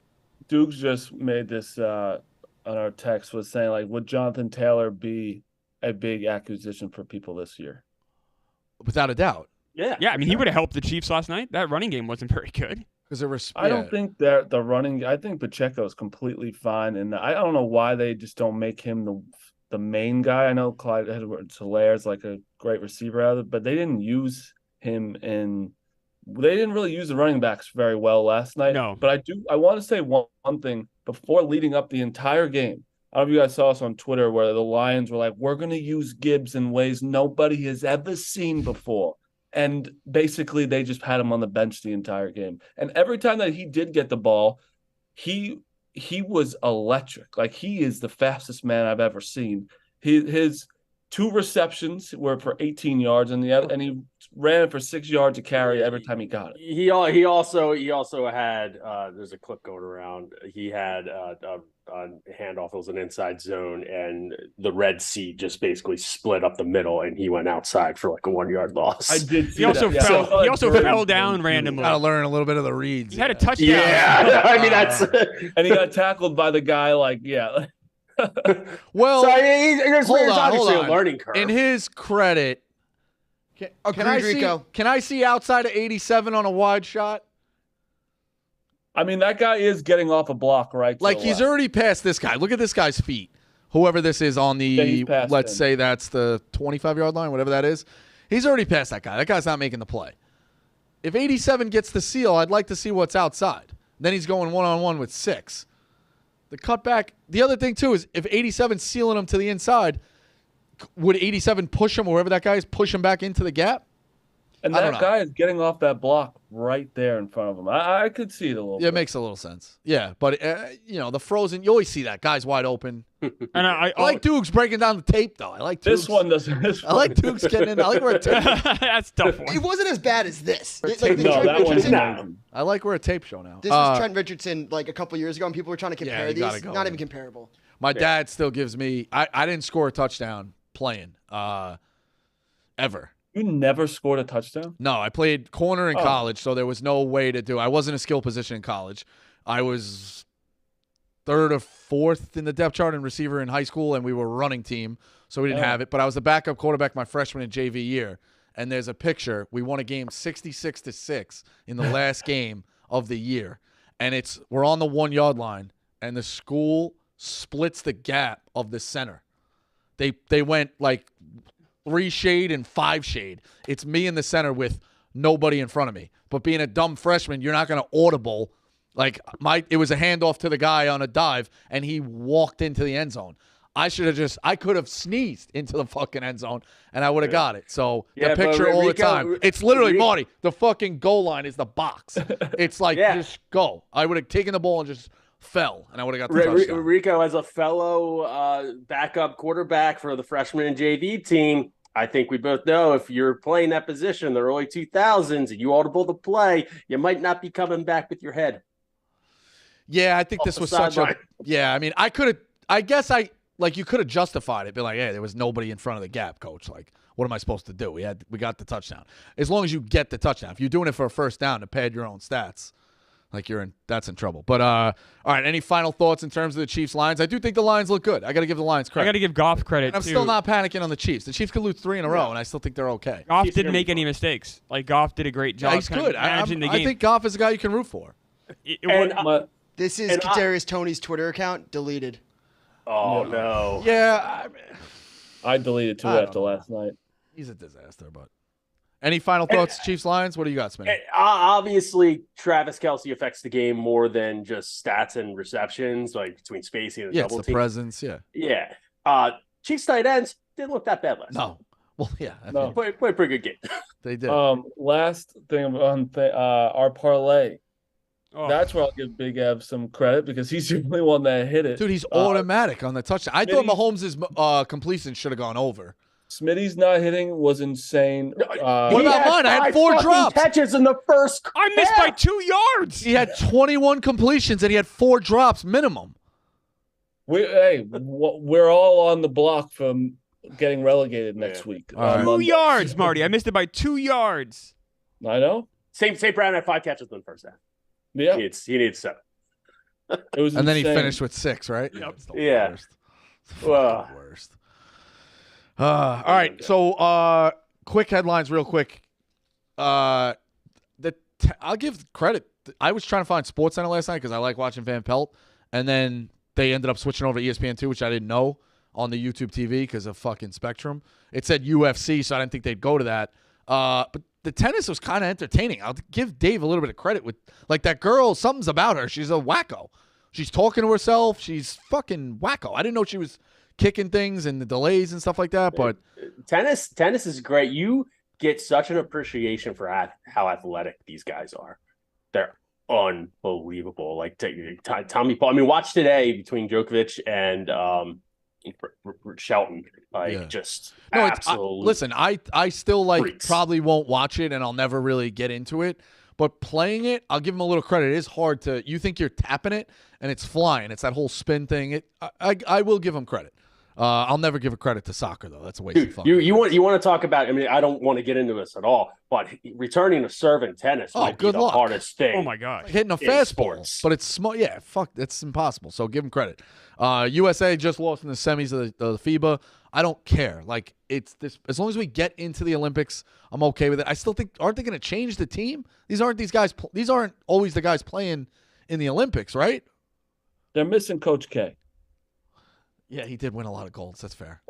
Dukes just made this on our text, was saying, like, would Jonathan Taylor be a big acquisition for people this year? Without a doubt. Yeah. I mean, he would have helped the Chiefs last night. That running game wasn't very good. I don't think that the running. I think Pacheco is completely fine, and I don't know why they just don't make him the main guy. I know Clyde Edwards-Helaire is like a great receiver out of it, but they didn't use him They didn't really use the running backs very well last night. No. But I want to say one thing before leading up the entire game. I don't know if you guys saw us on Twitter where the Lions were like, we're going to use Gibbs in ways nobody has ever seen before. And basically they just had him on the bench the entire game. And every time that he did get the ball, he was electric. Like, he is the fastest man I've ever seen. His 2 receptions were for 18 yards, and he ran for 6 yards a carry every time he got it. He also had there's a clip going around. He had a handoff. It was an inside zone, and the red sea just basically split up the middle, and he went outside for like a 1-yard loss. I did. He also fell. He also fell down randomly. Got to learn a little bit of the reads. He had a touchdown. Yeah, I mean that's. And he got tackled by the guy. Well, so, there's hold obviously on. a learning curve. In his credit, Can I see outside of 87 on a wide shot? I mean, that guy is getting off a block, right? Like, he's already past this guy. Look at this guy's feet. Whoever this is on the, let's say that's the 25-yard line, whatever that is. He's already past that guy. That guy's not making the play. If 87 gets the seal, I'd like to see what's outside. Then he's going one-on-one with 6. The cutback. The other thing, too, is if 87's sealing him to the inside, would 87 push him, or wherever that guy is, push him back into the gap? And that guy is getting off that block right there in front of him. I could see it a little bit. Yeah, it makes a little sense. Yeah, but, the frozen, you always see that. Guy's wide open. And I like Dukes breaking down the tape, though. I like Dukes. This one doesn't. I like Dukes getting in. I like where a tape. That's a tough one. It wasn't as bad as this. No, that one's amazing. I like where a tape show now. This was Trent Richardson like a couple years ago, and people were trying to compare these. Go Not in. even comparable. My dad still gives me. I didn't score a touchdown playing ever. You never scored a touchdown? No, I played corner in college, so there was no way to do. I wasn't a skill position in college. I was 3rd or 4th in the depth chart and receiver in high school, and we were a running team, so we didn't have it. But I was the backup quarterback my freshman and JV year, and there's a picture. We won a game 66-6 in the last game of the year, and we're on the 1-yard line, and the school splits the gap of the center. They went like 3 shade and 5 shade. It's me in the center with nobody in front of me. But being a dumb freshman, you're not going to audible. Like it was a handoff to the guy on a dive, and he walked into the end zone. I could have sneezed into the fucking end zone, and I would have got it. So the picture all the time. It's literally, Marty, the fucking goal line is the box. It's like, just go. I would have taken the ball and just fell, and I would have got the touchdown. Rico, as a fellow backup quarterback for the freshman and JV team, I think we both know if you're playing that position in the early 2000s and you audible the play, you might not be coming back with your head. Yeah, I think this was such a – yeah, I mean, you could have justified it. Be like, hey, there was nobody in front of the gap, coach. Like, what am I supposed to do? We got the touchdown. As long as you get the touchdown. If you're doing it for a first down to pad your own stats, like that's in trouble. But all right, any final thoughts in terms of the Chiefs Lions? I do think the Lions look good. I got to give the Lions credit. I got to give Goff credit. And I'm still not panicking on the Chiefs. The Chiefs could lose 3 in a row, and I still think they're okay. Goff didn't make any mistakes. Like Goff did a great job. He's good. Managing the game. I think Goff is a guy you can root for. This is Kadarius Toney's Twitter account deleted. Oh no. Yeah, I deleted too after last night. He's a disaster, but. Any final thoughts, Chiefs Lions? What do you got, Smitty? Obviously, Travis Kelce affects the game more than just stats and receptions, like between spacing and double it's the team. presence, Yeah. Chiefs tight ends didn't look that bad last night. Well, yeah. Played a pretty good game. They did. Last thing on our parlay. That's where I'll give Big Ev some credit because he's the only one that hit it. Dude, he's automatic on the touchdown. I thought Mahomes' completion should have gone over. Smitty's not hitting was insane. What about mine? I had 4 drops. Catches in the first. I missed by 2 yards. He had 21 completions and he had 4 drops minimum. We're all on the block from getting relegated next week. 2 yards, Marty. I missed it by 2 yards. I know. St. Brown had 5 catches in the first half. Yeah, he needs 7. It was and insane. then he finished with 6, right? Yep. Yeah. Worst. All right, so quick headlines real quick. I'll give credit. I was trying to find SportsCenter last night because I like watching Van Pelt, and then they ended up switching over to ESPN2, which I didn't know, on the YouTube TV because of fucking Spectrum. It said UFC, so I didn't think they'd go to that. But the tennis was kind of entertaining. I'll give Dave a little bit of credit with, like, that girl, something's about her. She's a wacko. She's talking to herself. She's fucking wacko. I didn't know she was kicking things and the delays and stuff like that, but tennis is great. You get such an appreciation for how athletic these guys are. They're unbelievable. Like Tommy Paul. I mean, watch today between Djokovic and Shelton. Absolutely. Listen, I still freaks. Probably won't watch it, and I'll never really get into it. But playing it, I'll give him a little credit. It is hard to. You think you're tapping it, and it's flying. It's that whole spin thing. I will give him credit. I'll never give a credit to soccer though. That's a waste of fun. You want to talk about? I mean, I don't want to get into this at all, but returning to serve in tennis might be the hardest thing. Oh my god, hitting a fastball, but it's small. Yeah, fuck, it's impossible. So give him credit. USA just lost in the semis of the FIBA. I don't care. Like, it's this. As long as we get into the Olympics, I'm okay with it. I still think, aren't they going to change the team? These aren't always the guys playing in the Olympics, right? They're missing Coach K. Yeah, he did win a lot of golds. That's fair.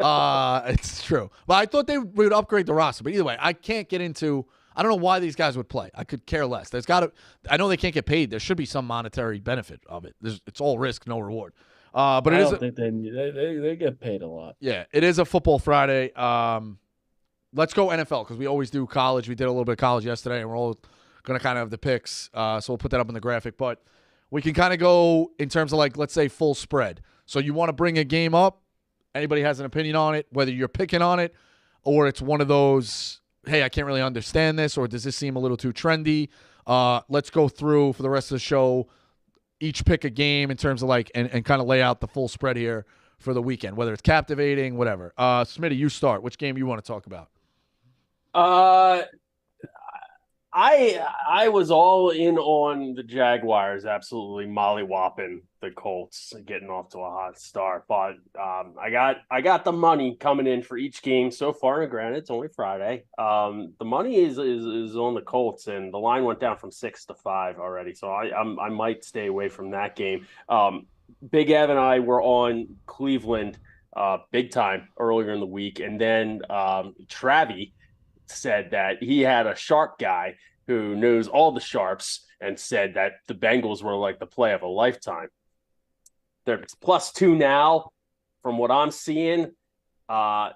It's true. But I thought they would upgrade the roster. But either way, I can't get into. I don't know why these guys would play. I could care less. I know they can't get paid. There should be some monetary benefit of it. It's all risk, no reward. But I don't think they get paid a lot. Yeah, it is a football Friday. Let's go NFL because we always do college. We did a little bit of college yesterday, and we're all going to kind of have the picks. So we'll put that up in the graphic. But we can kind of go in terms of, like, let's say full spread. So you want to bring a game up. Anybody has an opinion on it, whether you're picking on it or it's one of those, hey, I can't really understand this, or does this seem a little too trendy? Let's go through for the rest of the show, each pick a game in terms of like, and kind of lay out the full spread here for the weekend, whether it's captivating, whatever. Smitty, you start. Which game you want to talk about? I was all in on the Jaguars, absolutely mollywopping the Colts, getting off to a hot start. But I got the money coming in for each game so far. And granted, it's only Friday. The money is on the Colts, and the line went down from 6 to 5 already. So I might stay away from that game. Big Ev and I were on Cleveland big time earlier in the week, and then Travie said that he had a sharp guy who knows all the sharps and said that the Bengals were like the play of a lifetime. They're +2 now from what I'm seeing. The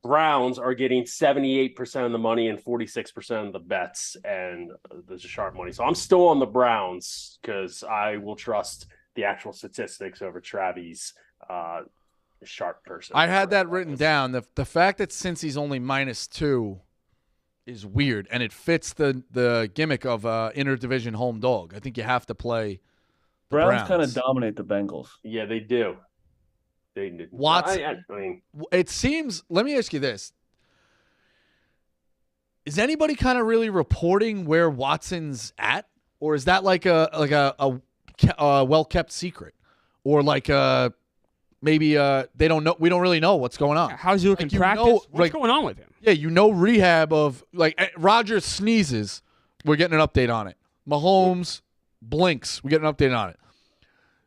Browns are getting 78% of the money and 46% of the bets, and there's a sharp money. So I'm still on the Browns because I will trust the actual statistics over Travie's sharp person. I had that written down. The fact that since he's only -2 is weird, and it fits the gimmick of interdivision home dog. I think you have to play the Browns. Kind of dominate the Bengals. Yeah, they do. They do. Watson. I mean, it seems. Let me ask you this: is anybody kind of really reporting where Watson's at, or is that like a well kept secret, or like a maybe they don't know. We don't really know what's going on. How's he looking practice? What's going on with him? Yeah, rehab of like Rodgers sneezes. We're getting an update on it. Mahomes blinks. We get an update on it.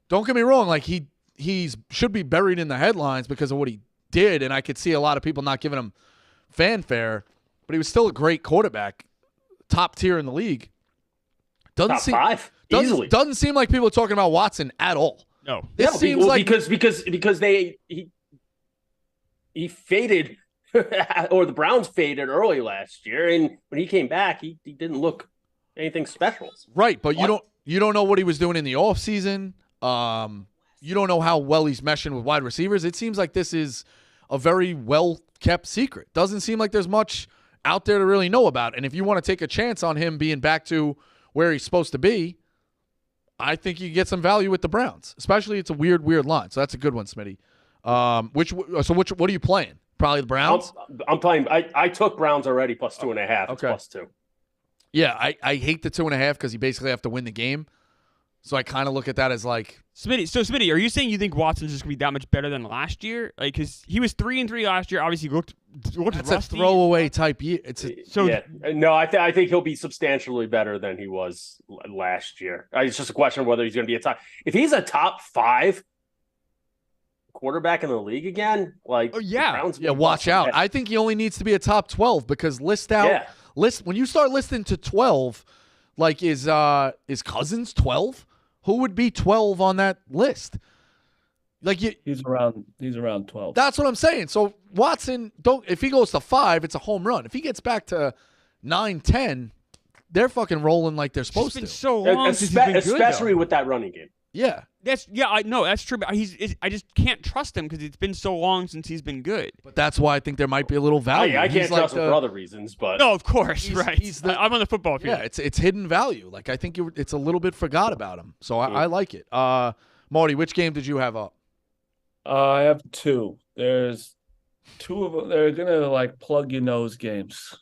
Don't get me wrong. Like he's should be buried in the headlines because of what he did, and I could see a lot of people not giving him fanfare. But he was still a great quarterback, top tier in the league. Top 5 easily. Doesn't seem like people are talking about Watson at all. No, this seems like because he faded, or the Browns faded early last year, and when he came back, he didn't look anything special. Right, but you don't know what he was doing in the offseason. You don't know how well he's meshing with wide receivers. It seems like this is a very well kept secret. Doesn't seem like there's much out there to really know about. And if you want to take a chance on him being back to where he's supposed to be, I think you get some value with the Browns. Especially it's a weird line. So that's a good one, Smitty. What are you playing? Probably the Browns? I'm playing. I took Browns already +2.5. Okay. It's +2. Yeah, I hate the 2.5 because you basically have to win the game. So I kind of look at that as like Smitty, are you saying you think Watson's just gonna be that much better than last year? Like, because he was 3-3 last year. Obviously, looked that's rusty. a throwaway type year. No, I think he'll be substantially better than he was last year. It's just a question of whether he's going to be if he's a top 5 quarterback in the league again. Like, watch out. I think he only needs to be a top 12 because when you start listing to 12, like is Cousins 12? Who would be 12 on that list? Like he's around 12. That's what I'm saying. So Watson, if he goes to 5, it's a home run. If he gets back to 9, 10, they're fucking rolling like they're supposed to. It's been so long since he's been good, especially with that running game. Yeah. I know that's true. But I just can't trust him because it's been so long since he's been good. But that's why I think there might be a little value. I can't trust him for other reasons, but no, of course, right. I'm on the football field. Yeah, it's hidden value. Like I think it's a little bit forgot about him. So I like it. Marty, which game did you have up? I have 2. There's 2 of them. They're gonna like plug your nose games,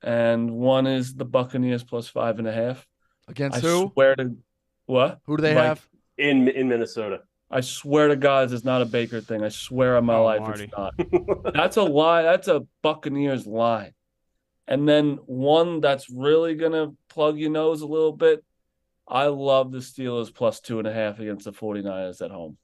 and one is the Buccaneers +5.5 against who? Swear to what? Who do they have? In Minnesota. I swear to God, this is not a Baker thing. I swear on my life Marty. it's not. That's a lie. That's a Buccaneers line. And then one that's really going to plug your nose a little bit. I love the Steelers plus 2.5 against the 49ers at home.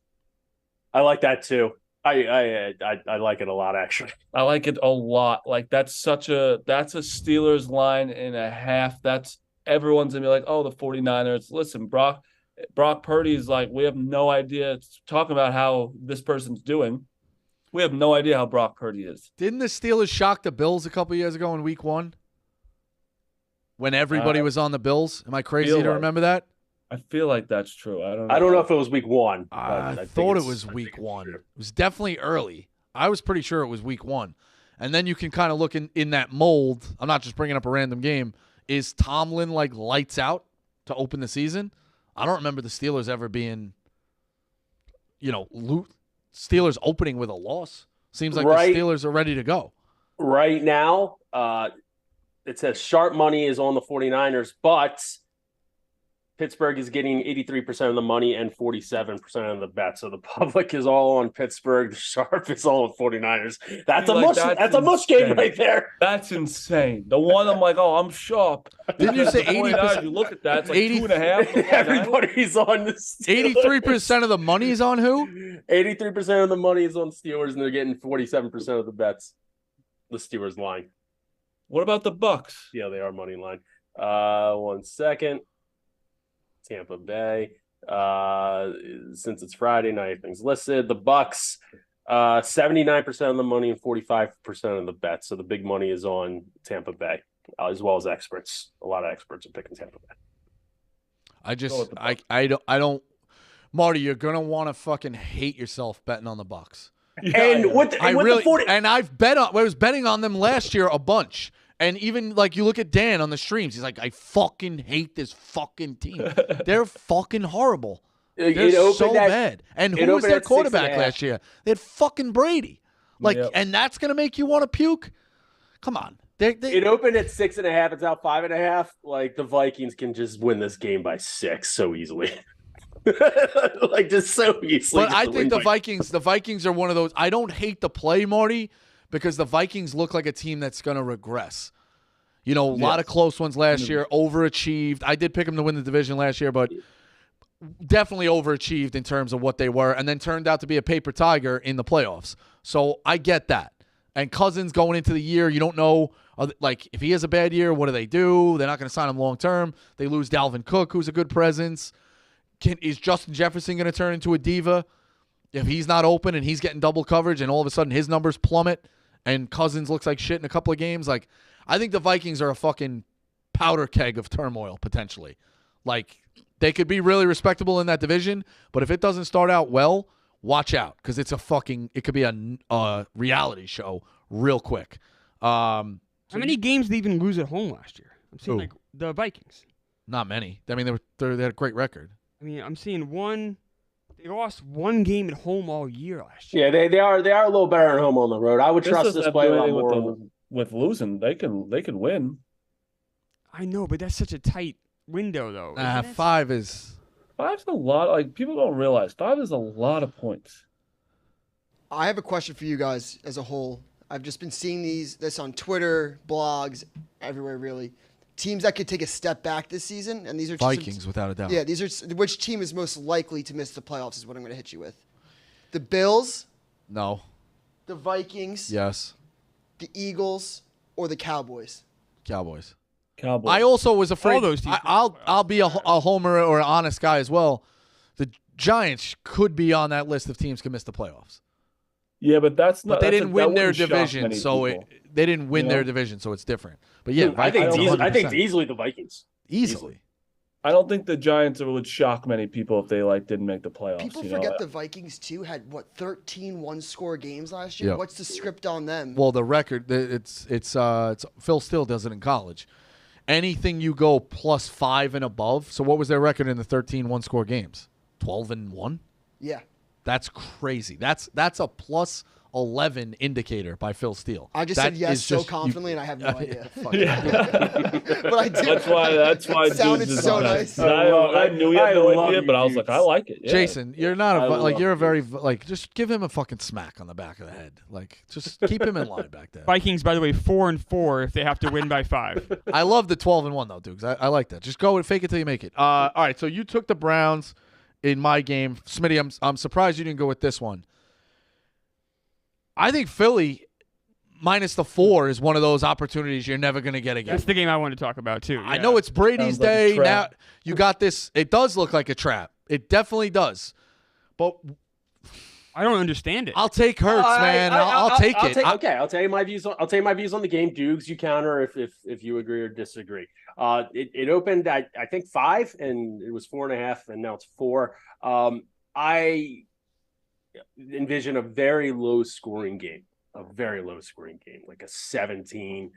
I like that too. I like it a lot, actually. I like it a lot. Like that's a Steelers line and a half. That's everyone's gonna be like, oh, the 49ers. Listen, Brock Purdy is like, we have no idea. It's talking about how this person's doing. We have no idea how Brock Purdy is. Didn't the Steelers shock the Bills a couple years ago in Week 1? When everybody was on the Bills? Am I crazy to remember that? I feel like that's true. I don't know if it was Week 1. I thought it was Week 1. It was definitely early. I was pretty sure it was Week 1. And then you can kind of look in that mold. I'm not just bringing up a random game. Is Tomlin like lights out to open the season? I don't remember the Steelers ever being, Steelers opening with a loss. Seems like the Steelers are ready to go. Right now, it says sharp money is on the 49ers, but Pittsburgh is getting 83% of the money and 47% of the bet. So the public is all on Pittsburgh. The sharp is all on 49ers. That's a mush game right there. That's insane. The one I'm like, oh, I'm sharp. Didn't you say 80%? You look at that, it's like 2.5. Everybody's on the Steelers. 83% of the money is on who? 83% of the money is on Steelers, and they're getting 47% of the bets. The Steelers line. What about the Bucks? Yeah, they are money line. 1 second. Tampa Bay. Since it's Friday night, everything's listed. The Bucks, 79% of the money and 45% of the bets. So the big money is on Tampa Bay, as well as experts. A lot of experts are picking Tampa Bay. I don't. Marty, you're gonna want to fucking hate yourself betting on the Bucks. And I was betting on them last year a bunch. And even, like, you look at Dan on the streams, he's like, I fucking hate this fucking team. They're fucking horrible. They're so bad. And who was their quarterback last year? They had fucking Brady. And that's going to make you want to puke? Come on. It opened at 6.5. It's out 5.5. Like, the Vikings can just win this game by 6 so easily. Just so easily. But I think the Vikings are one of those. I don't hate the play, Marty, because the Vikings look like a team that's going to regress. A lot of close ones last year, overachieved. I did pick them to win the division last year, but definitely overachieved in terms of what they were, and then turned out to be a paper tiger in the playoffs. So I get that. And Cousins going into the year, you don't know, if he has a bad year, what do they do? They're not going to sign him long-term. They lose Dalvin Cook, who's a good presence. Is Justin Jefferson going to turn into a diva if he's not open and he's getting double coverage and all of a sudden his numbers plummet? And Cousins looks like shit in a couple of games. I think the Vikings are a fucking powder keg of turmoil, potentially. They could be really respectable in that division, but if it doesn't start out well, watch out, because it could be a reality show real quick. How many games did they even lose at home last year? I'm seeing, the Vikings. Not many. I mean, they had a great record. I mean, I'm seeing one. They lost one game at home all year last year. Yeah, they are a little better at home on the road. I would trust this play a lot more. With losing, they can win. I know, but that's such a tight window, though. 5's a lot. People don't realize 5 is a lot of points. I have a question for you guys as a whole. I've just been seeing this on Twitter, blogs, everywhere really. Teams that could take a step back this season, and these are Vikings without a doubt. Yeah, these are which team is most likely to miss the playoffs is what I'm going to hit you with. The Bills? No. The Vikings? Yes. The Eagles or the Cowboys? Cowboys. Cowboys. I also was afraid. All those teams. I'll be a homer or an honest guy as well. The Giants could be on that list of teams could miss the playoffs. Yeah, but that's not. But they didn't win their division, so they didn't win their division, so it's different. But yeah, I think it's easily the Vikings. Easily. I don't think the Giants would shock many people if they didn't make the playoffs. People forget the Vikings too had 13 one-score games last year. Yep. What's the script on them? Well, the record it's Phil Steele does it in college. Anything you go +5 and above. So what was their record in the 13 one-score games? 12-1. Yeah. That's crazy. That's a plus 11 indicator by Phil Steele. I just That said yes is so just- confidently, and I have no idea. Fuck But I did. That's why It sounded Dudes is so on that. nice. I knew he had no love idea, you, but I was like, Dudes. I like it. Yeah. Jason, you're not I like you're a love very like just give him a fucking smack on the back of the head. Like just keep him in line back there. Vikings, by the way, 4-4 if they have to win by 5. I love the 12-1 though, Dukes. I like that. Just go and fake it till you make it. All right, so you took the Browns in my game, Smitty. I'm surprised you didn't go with this one. I think Philly minus the 4 is one of those opportunities you're never going to get again. That's the game I want to talk about too. I yeah. know it's Brady's Sounds like a day now. trap. You got this. It does look like a trap. It definitely does. But I don't understand it. I'll take Hurts, man. I'll take it. I'll tell you my views. I'll tell you my views on the game. Dukes, you counter if you agree or disagree. It opened at I think 5, and it was 4.5, and now it's 4. I envision a very low scoring game, like a 17-13.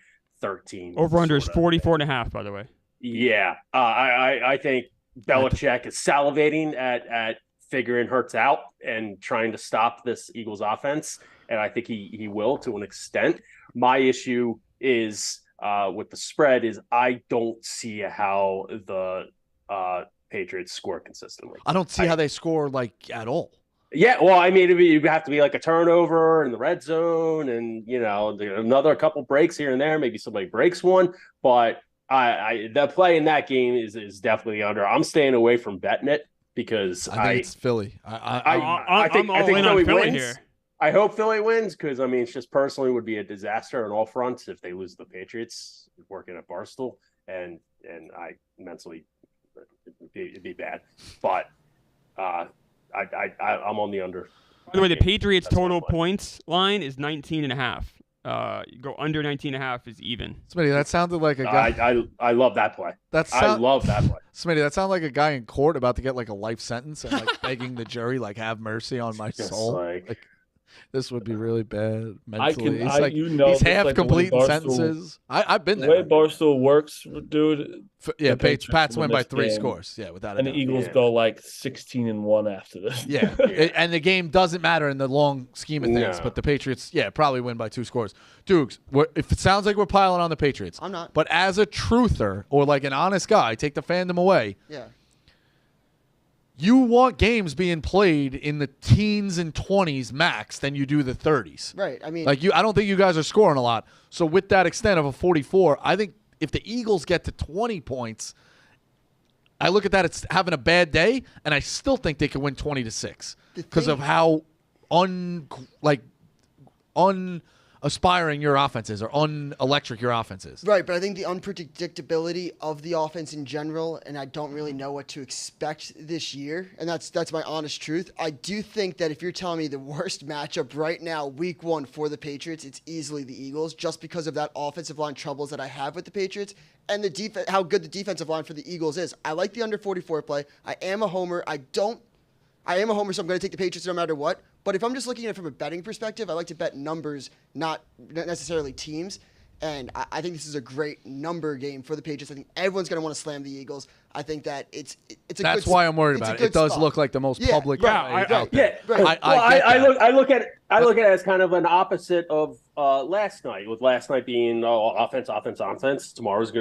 Over under is sort of. 44.5, by the way. Yeah, I think Belichick is salivating at figuring Hurts out and trying to stop this Eagles offense, and I think he will to an extent. My issue is with the spread is I don't see how the Patriots score consistently. I don't see how they score like at all. Yeah, well, I mean, it'd have to be like a turnover in the red zone, and another couple breaks here and there. Maybe somebody breaks one, but the play in that game is definitely under. I'm staying away from betting it because I think it's Philly. I think I'm all in on Philly wins. here. I hope Philly wins because I mean, it's just personally would be a disaster on all fronts if they lose the Patriots working at Barstool, and I mentally it'd be bad, but. I'm on the under. By the way, the Patriots That's total my play. points line is 19.5. You go under 19.5 is even. Smitty, that sounded like a guy. I love that play. I love that play. Smitty, that sounded like a guy in court about to get like a life sentence and like begging the jury like have mercy on my Just soul. like- This would be really bad mentally. He's he's half like completing sentences. I've been The way there. Barstool works, dude. Yeah, the Patriots Pats win win by this 3 game. scores. Yeah, without a And the doubt. Eagles Yeah. go like 16-1 after this. Yeah, and the game doesn't matter in the long scheme of things. No. But the Patriots, probably win by 2 scores. Dukes, if it sounds like we're piling on the Patriots, I'm not. But as a truther or like an honest guy, take the fandom away. Yeah. You want games being played in the teens and 20s max than you do the 30s. Right. I mean, I don't think you guys are scoring a lot. So with that extent of a 44, I think if the Eagles get to 20 points, I look at that as having a bad day, and I still think they can win 20-6 because of how unaspiring your offense is or unelectric your offense is. right, but I think the unpredictability of the offense in general, and I don't really know what to expect this year, and that's my honest truth. I do think that if you're telling me the worst matchup right now, week 1 for the Patriots, it's easily the Eagles, just because of that offensive line troubles that I have with the Patriots and the how good the defensive line for the Eagles is. I like the under 44 play. I am a homer. I am a homer, so I'm going to take the Patriots no matter what. But if I'm just looking at it from a betting perspective, I like to bet numbers, not necessarily teams. And I think this is a great number game for the Patriots. I think everyone's going to want to slam the Eagles. I think that it's a That's good why I'm worried it's a about it. good It does spot. look like the most Yeah, public yeah, play out there. Yeah, Right. I look at it as kind of an opposite of last night. With last night being offense. Tomorrow's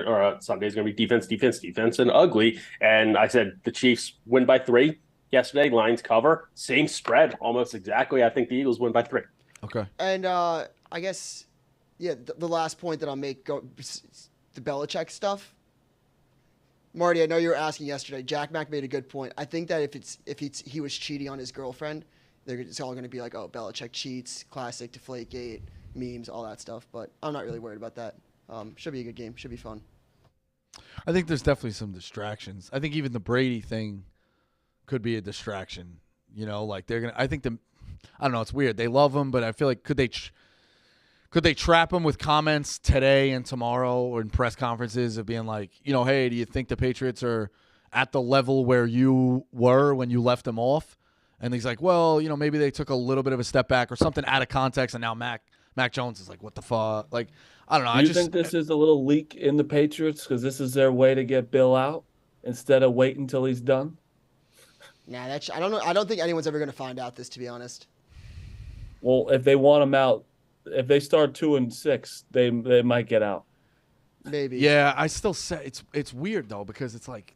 Sunday's going to be defense, and ugly. And I said the Chiefs win by 3 yesterday. Lions cover, same spread, almost exactly. I think the Eagles win by 3. Okay. And I guess, the last point that I'll make, the Belichick stuff. Marty, I know you were asking yesterday. Jack Mack made a good point. I think that if he was cheating on his girlfriend, it's all going to be like, oh, Belichick cheats, classic Deflategate, memes, all that stuff. But I'm not really worried about that. Should be a good game. Should be fun. I think there's definitely some distractions. I think even the Brady thing could be a distraction. Like they're gonna. I think I don't know. It's weird. They love him, but I feel like could they trap him with comments today and tomorrow or in press conferences of being like, hey, do you think the Patriots are at the level where you were when you left them off? And he's like, well, maybe they took a little bit of a step back or something out of context, and now Mac Jones is like, what the fuck? Like, I don't know. Do you think this is a little leak in the Patriots because this is their way to get Bill out instead of waiting until he's done? Nah, I don't know. I don't think anyone's ever going to find out this, to be honest. Well, if they want him out, if they start 2-6, they might get out. Maybe. Yeah, I still say it's weird though because it's like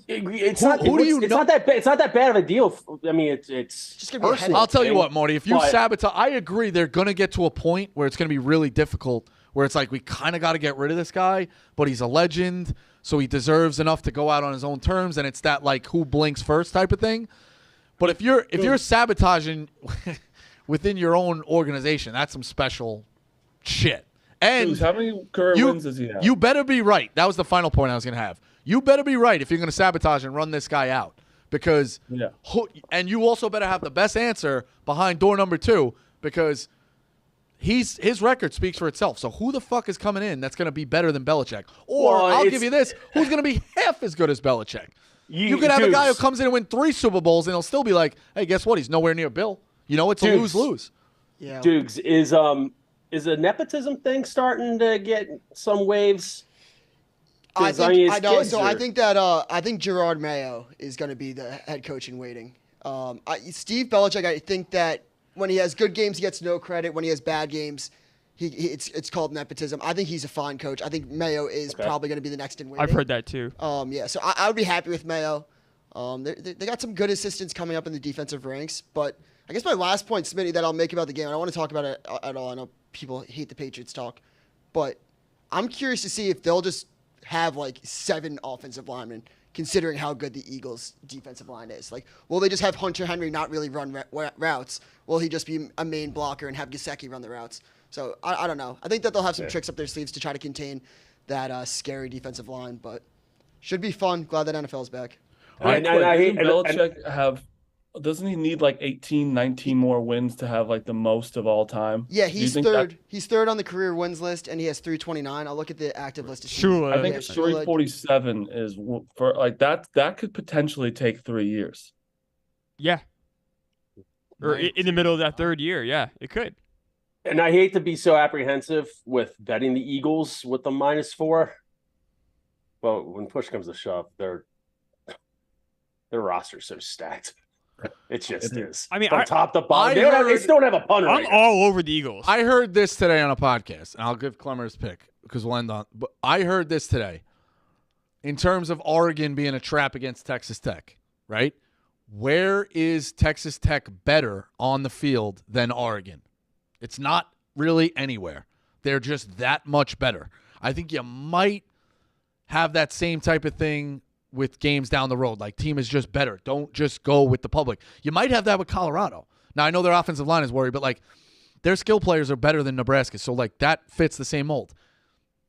It's not that bad of a deal. I mean, it's just gonna be a headache. I'll tell you what, Marty. If you sabotage, I agree. They're gonna get to a point where it's gonna be really difficult. Where it's like we kind of got to get rid of this guy, but he's a legend, so he deserves enough to go out on his own terms, and it's that like who blinks first type of thing. But if you're sabotaging within your own organization, that's some special shit. And Dude, how many career wins does he have? You better be right. That was the final point I was going to have. You better be right if you're going to sabotage and run this guy out. Because and you also better have the best answer behind door number 2 because his record speaks for itself. So who the fuck is coming in that's going to be better than Belichick? Or I'll give you this, who's going to be half as good as Belichick? You could have a guy who comes in and win 3 Super Bowls and he'll still be like, hey, guess what? He's nowhere near Bill. You know, it's a lose-lose. Yeah. Dukes, is a nepotism thing starting to get some waves? I think Gerard Mayo is going to be the head coach in waiting. Steve Belichick, I think that when he has good games, he gets no credit. When he has bad games, it's called nepotism. I think he's a fine coach. I think Mayo is probably going to be the next in waiting. I've heard that too. So I would be happy with Mayo. They got some good assistants coming up in the defensive ranks. But I guess my last point, Smitty, that I'll make about the game, I don't want to talk about it at all. I know people hate the Patriots talk. But I'm curious to see if they'll just have like 7 offensive linemen, considering how good the Eagles' defensive line is. Like, will they just have Hunter Henry not really run routes? Will he just be a main blocker and have Gesicki run the routes? So I don't know. I think that they'll have some tricks up their sleeves to try to contain that scary defensive line, but should be fun. Glad that NFL's back. I hate Belichick have. Doesn't he need like 18, 19 more wins to have like the most of all time? Yeah, he's third. He's third on the career wins list, and he has 329. I'll look at the active list. Sure. I think 347 is for like that. That could potentially take 3 years. Yeah. Or in the middle of that 3rd year, yeah, it could. And I hate to be so apprehensive with betting the Eagles with the -4. But when push comes to shove, their roster's so stacked. It just is. I mean, from top to bottom, they still don't have a punter. I'm all over the Eagles. I heard this today on a podcast, and I'll give Clemmer's pick because we'll end on. But I heard this today in terms of Oregon being a trap against Texas Tech, right? Where is Texas Tech better on the field than Oregon? It's not really anywhere. They're just that much better. I think you might have that same type of thing with games down the road. Like, team is just better. Don't just go with the public. You might have that with Colorado. Now, I know their offensive line is worried, but, like, their skill players are better than Nebraska. So, like, that fits the same mold.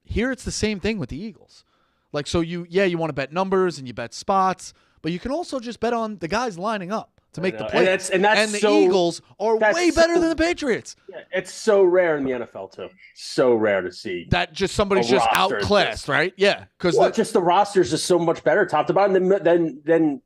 Here, it's the same thing with the Eagles. Like, so you want to bet numbers and you bet spots, but you can also just bet on the guys lining up to make the plays. And the Eagles are way better than the Patriots. Yeah, it's so rare in the NFL, too. So rare to see. That just somebody's just outclassed, right? Yeah. Because just the roster's just so much better top to bottom than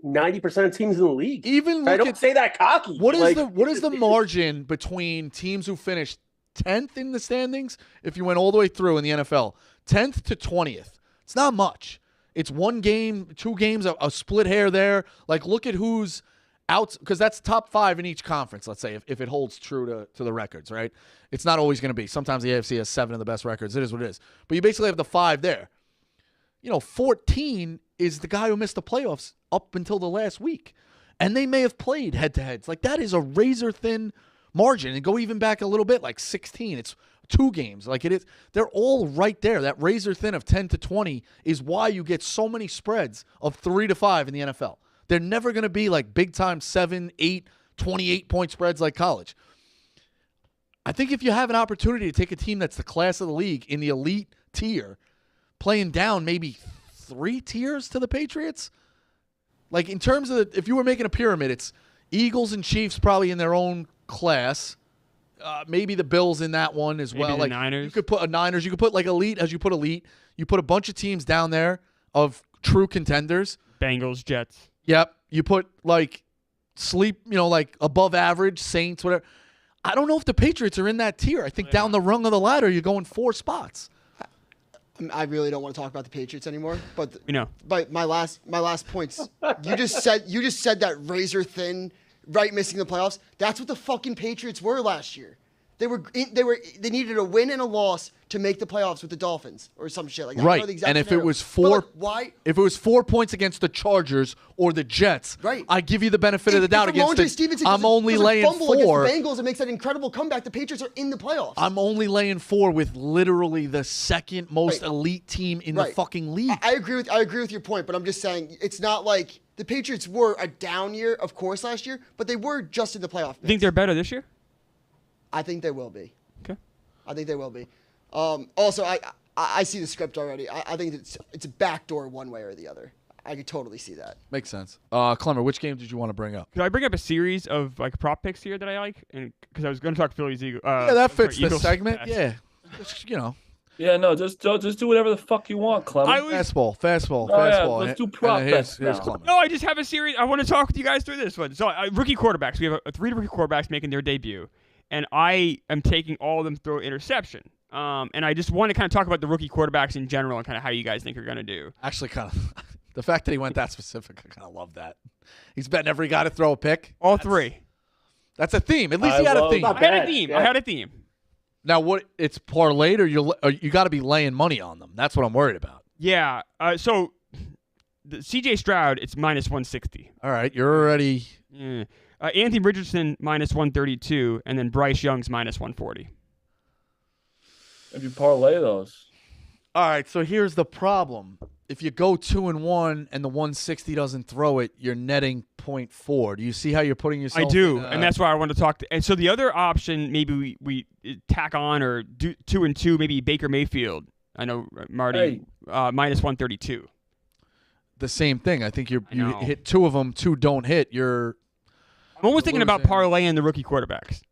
90% of teams in the league. Even I don't say that cocky. What is the margin between teams who finished 10th in the standings, if you went all the way through in the NFL, 10th to 20th? It's not much. It's 1 game, 2 games, a split hair there. Like, look at who's out, because that's top 5 in each conference, let's say, if it holds true to the records, right? It's not always going to be. Sometimes the AFC has 7 of the best records. It is what it is. But you basically have the 5 there. 14 is the guy who missed the playoffs up until the last week. And they may have played head-to-heads. Like, that is a razor-thin margin. And go even back a little bit, like 16. It's 2 games. Like, it is. They're all right there. That razor-thin of 10 to 20 is why you get so many spreads of 3 to 5 in the NFL. They're never going to be like big-time 7, 8, 28-point spreads like college. I think if you have an opportunity to take a team that's the class of the league in the elite tier, playing down maybe 3 tiers to the Patriots, like in terms of if you were making a pyramid, it's Eagles and Chiefs probably in their own class. Maybe the Bills in that one as well. Like Niners. You could put Niners. You could put like elite as you put elite. You put a bunch of teams down there of true contenders. Bengals, Jets. Yep. You put like like above average, Saints, whatever. I don't know if the Patriots are in that tier. I think down the rung of the ladder, you're going 4 spots. I really don't want to talk about the Patriots anymore. But But my last points. You just said that razor thin missing the playoffs. That's what the fucking Patriots were last year. They needed a win and a loss to make the playoffs with the Dolphins or some shit like that. Right. And if it was if it was 4 points against the Chargers or the Jets, right, I give you the benefit of the doubt against it. I'm only laying 4 against the Bengals. It makes that incredible comeback. The Patriots are in the playoffs. I'm only laying 4 with literally the second most elite team in the fucking league. I agree with your point, but I'm just saying it's not like the Patriots were a down year, of course, last year, but they were just in the playoff. You think they're better this year? I think they will be. Okay. I think they will be. Also, I see the script already. I think it's a backdoor one way or the other. I could totally see that. Makes sense. Clemmer, which game did you want to bring up? Could I bring up a series of like prop picks here that I like? And because I was going to talk Phillies Eagles. Yeah, that fits the segment. Yeah, just, Yeah, no, just do whatever the fuck you want, Clemmer. Fastball. Yeah, let's do prop bets here's now. Clemmer. No, I just have a series. I want to talk with you guys through this one. So, rookie quarterbacks. We have 3 rookie quarterbacks making their debut. And I am taking all of them through interception. And I just want to kind of talk about the rookie quarterbacks in general and kind of how you guys think are going to do. Actually, kind of the fact that he went that specific, I kind of love that. He's betting every guy to throw a pick. All 3. That's a theme. At least he had a theme. I had a theme. Now, what? It's parlayed, or you got to be laying money on them. That's what I'm worried about. Yeah. So, the C.J. Stroud, it's minus 160. All right, you're already. Yeah. Anthony Richardson minus 132, and then Bryce Young's minus 140. If you parlay those. All right, so here's the problem. If you go 2-1 and the 160 doesn't throw it, you're netting 0.4. Do you see how you're putting yourself? I do, and that's why I want to talk. And so the other option, maybe we tack on or do 2-2, maybe Baker Mayfield. I know Marty minus 132. The same thing. I think you hit 2 of them, 2 don't hit. I'm almost thinking about parlaying the rookie quarterbacks.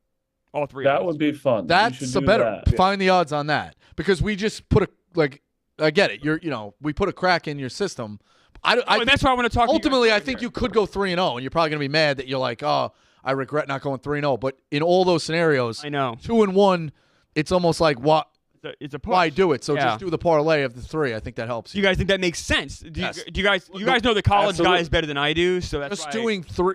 All 3 That would be fun. That's better. Find the odds on that. Because we just put I get it. We put a crack in your system. That's why I want to talk. Ultimately, I think you could go 3-0, and you're probably going to be mad that you're like, oh, I regret not going 3-0. But in all those scenarios, I know 2-1, it's almost like what. It's a push. Why do it? So just do the parlay of the 3. I think that helps. You guys think that makes sense? Do you guys know the college guys better than I do? So that's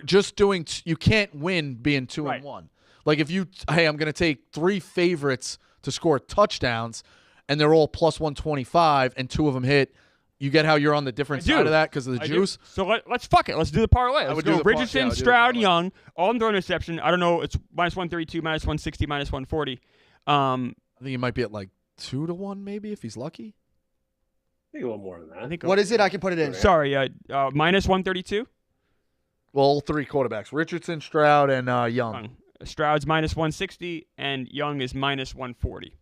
just doing. You can't win being 2-1. Like if I'm going to take 3 favorites to score touchdowns, and they're all plus 125, and 2 of them hit. You get how you're on the different side of that because of the juice. So let's fuck it. Let's do the parlay. Let's go Richardson, Stroud, Young, all in throwing interception. I don't know. It's minus 132, minus 160, minus 140. I think he might be at like 2-1 maybe if he's lucky. I think a little more than that. I think. What is it? I can put it in. Sorry, minus 132. Well, all 3 quarterbacks: Richardson, Stroud, and Young. Stroud's minus 160, and Young is minus 140.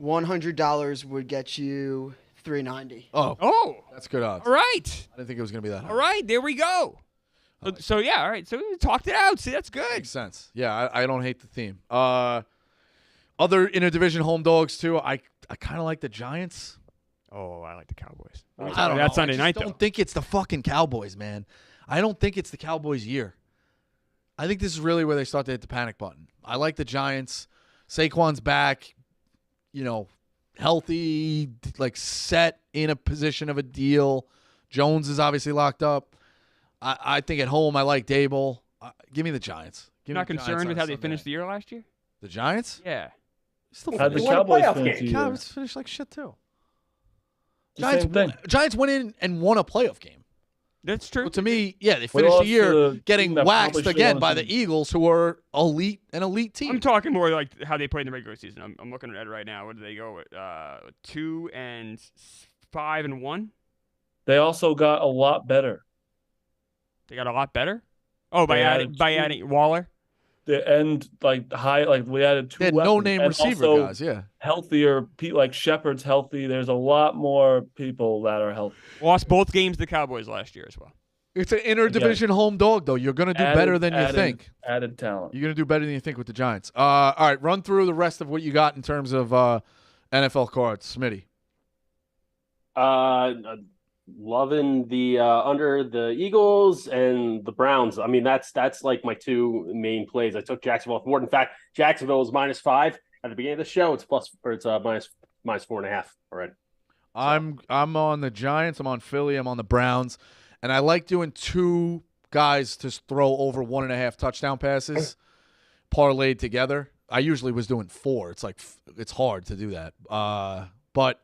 $100 would get you $390. Oh, that's good odds. All right. I didn't think it was going to be that high. All right, there we go. So yeah, all right. So we talked it out. See, that's good. Makes sense. Yeah, I don't hate the theme. Other interdivision home dogs too. I kind of like the Giants. Oh, I like the Cowboys. I don't know. That's Sunday night, though. I don't think it's the fucking Cowboys, man. I don't think it's the Cowboys' year. I think this is really where they start to hit the panic button. I like the Giants. Saquon's back. Healthy, like set in a position of a deal. Jones is obviously locked up. I think at home I like Dable. Give me the Giants. You're not concerned with how they finished the year last year? The Giants? Yeah. How'd the Cowboys finish the year? Cowboys finished like shit too. Same Giants went in and won a playoff game. That's true. So to me, they finished the year getting waxed again by the Eagles, who are an elite team. I'm talking more like how they played in the regular season. I'm looking at it right now. What did they go with? 2-5-1. They also got a lot better. They got a lot better. Oh, by adding Waller. The end we added 2 weapons. No-name receiver guys, yeah. Healthier, like Shepard's healthy. There's a lot more people that are healthy. Lost both games to the Cowboys last year as well. It's an interdivision home dog, though. You're going to do better than you think. Added talent. You're going to do better than you think with the Giants. All right, run through the rest of what you got in terms of NFL cards. Smitty. Loving the under the Eagles and the Browns. I mean, that's like my 2 main plays. I took Jacksonville forward. In fact, Jacksonville was -5 at the beginning of the show. It's minus minus 4.5 already. I'm on the Giants. I'm on Philly. I'm on the Browns, and I like doing 2 guys to throw over 1.5 touchdown passes parlayed together. I usually was doing 4. It's hard to do that. But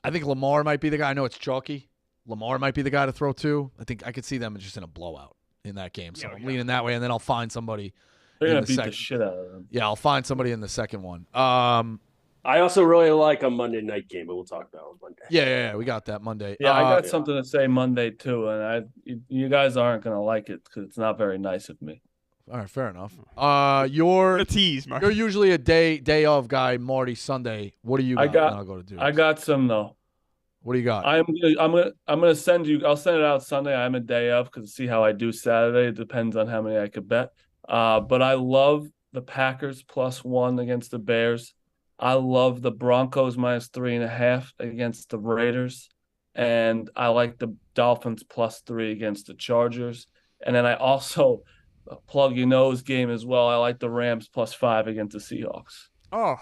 I think Lamar might be the guy. I know it's chalky. Lamar might be the guy to throw 2. I think I could see them just in a blowout in that game. So I'm leaning that way, and then I'll find somebody. They're going to beat the shit out of them. Yeah, I'll find somebody in the second one. I also really like a Monday night game, but we'll talk about it on Monday. Yeah, we got that Monday. Yeah, I got something to say Monday too, and you guys aren't gonna like it because it's not very nice of me. All right, fair enough. You're a tease, Mark. You're usually a day of guy. Marty, Sunday. What do you got? I'll go to do. I got some though. What do you got? I'm gonna send you. I'll send it out Sunday. I'm a day of because see how I do Saturday. It depends on how many I could bet. But I love the Packers +1 against the Bears. I love the Broncos -3.5 against the Raiders. And I like the Dolphins +3 against the Chargers. And then I also plug your nose game as well. I like the Rams +5 against the Seahawks. Oh.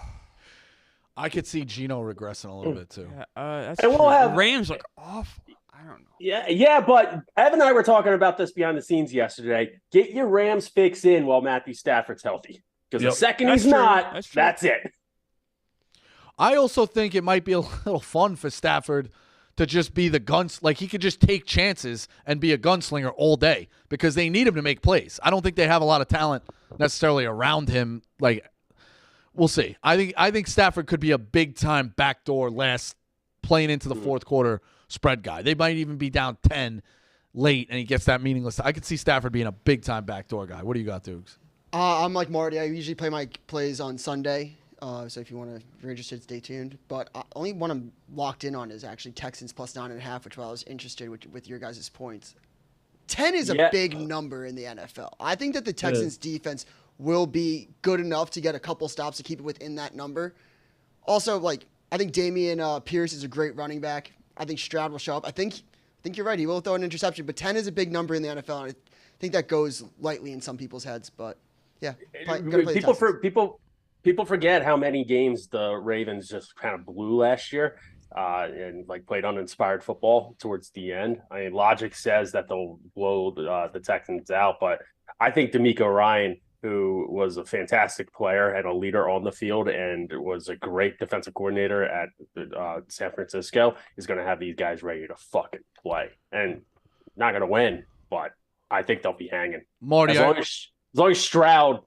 I could see Geno regressing a little bit too. That's and we'll have Rams look awful. I don't know. Yeah, but Evan and I were talking about this behind the scenes yesterday. Get your Rams fix in while Matthew Stafford's healthy. Because the second he's not, that's it. I also think it might be a little fun for Stafford to just be the guns. Like, he could just take chances and be a gunslinger all day because they need him to make plays. I don't think they have a lot of talent necessarily around him. Like, we'll see. I think Stafford could be a big-time backdoor playing into the fourth quarter spread guy. They might even be down 10 late, and he gets that meaningless. I could see Stafford being a big-time backdoor guy. What do you got, Dukes? I'm like Marty. I usually play my plays on Sunday. So if you're interested, stay tuned. But only one I'm locked in on is actually Texans +9.5, which I was interested with your guys' points. 10 is a big number in the NFL. I think that the Texans defense will be good enough to get a couple stops to keep it within that number. Also, I think Damian Pierce is a great running back. I think Stroud will show up. I think you're right. He will throw an interception, but 10 is a big number in the NFL, and I think that goes lightly in some people's heads. But yeah, People forget how many games the Ravens just kind of blew last year and played uninspired football towards the end. I mean, logic says that they'll blow the Texans out, but I think D'Amico Ryan, who was a fantastic player and a leader on the field and was a great defensive coordinator at San Francisco, is going to have these guys ready to fucking play. And not going to win, but I think they'll be hanging. Marty, as long as Stroud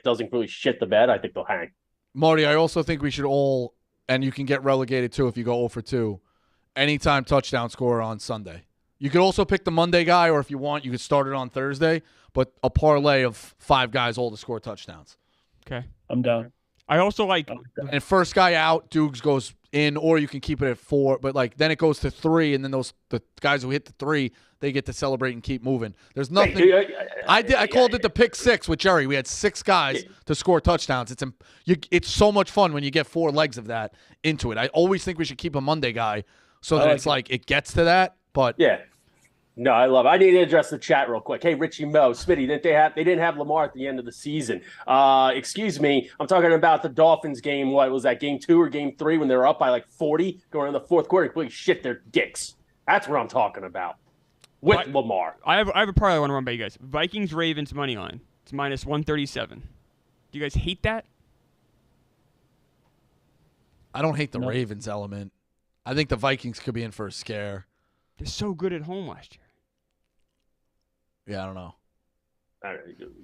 doesn't really shit the bed, I think they'll hang. Marty, I also think we should all, and you can get relegated too if you go 0 for 2, anytime touchdown scorer on Sunday. You could also pick the Monday guy, or if you want, you could start it on Thursday, but a parlay of 5 guys all to score touchdowns. Okay. I'm down. I also like – and first guy out, Dukes goes in, or you can keep it at 4, but then it goes to 3, and then the guys who hit the 3, they get to celebrate and keep moving. There's nothing. I called it the pick 6 with Jerry. We had 6 guys to score touchdowns. It's so much fun when you get 4 legs of that into it. I always think we should keep a Monday guy so that it gets to that. But yeah. No, I love it. I need to address the chat real quick. Hey, Richie Mo, Smitty, they didn't have Lamar at the end of the season. Excuse me, I'm talking about the Dolphins game. What was that, game 2 or game 3 when they were up by 40 going in the fourth quarter? Completely shit their dicks. That's what I'm talking about with Lamar. I have a part I want to run by you guys. Vikings Ravens money line. It's -137. Do you guys hate that? I don't hate the Ravens element. I think the Vikings could be in for a scare. They're so good at home last year. Yeah, I don't know.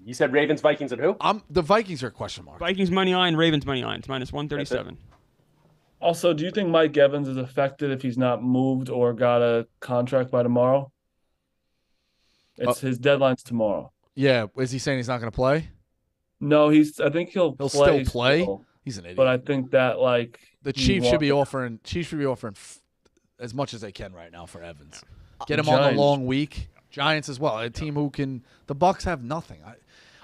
You said Ravens, Vikings, and who? The Vikings are a question mark. Vikings money line, Ravens money line. It's -137. Also, do you think Mike Evans is affected if he's not moved or got a contract by tomorrow? It's his deadline's tomorrow. Yeah, is he saying he's not going to play? No, I think he'll still play. Still. He's an idiot. But I think that the Chiefs should be offering. As much as they can right now for Evans. Get him on a long week. Giants as well. A team who can – the Bucs have nothing.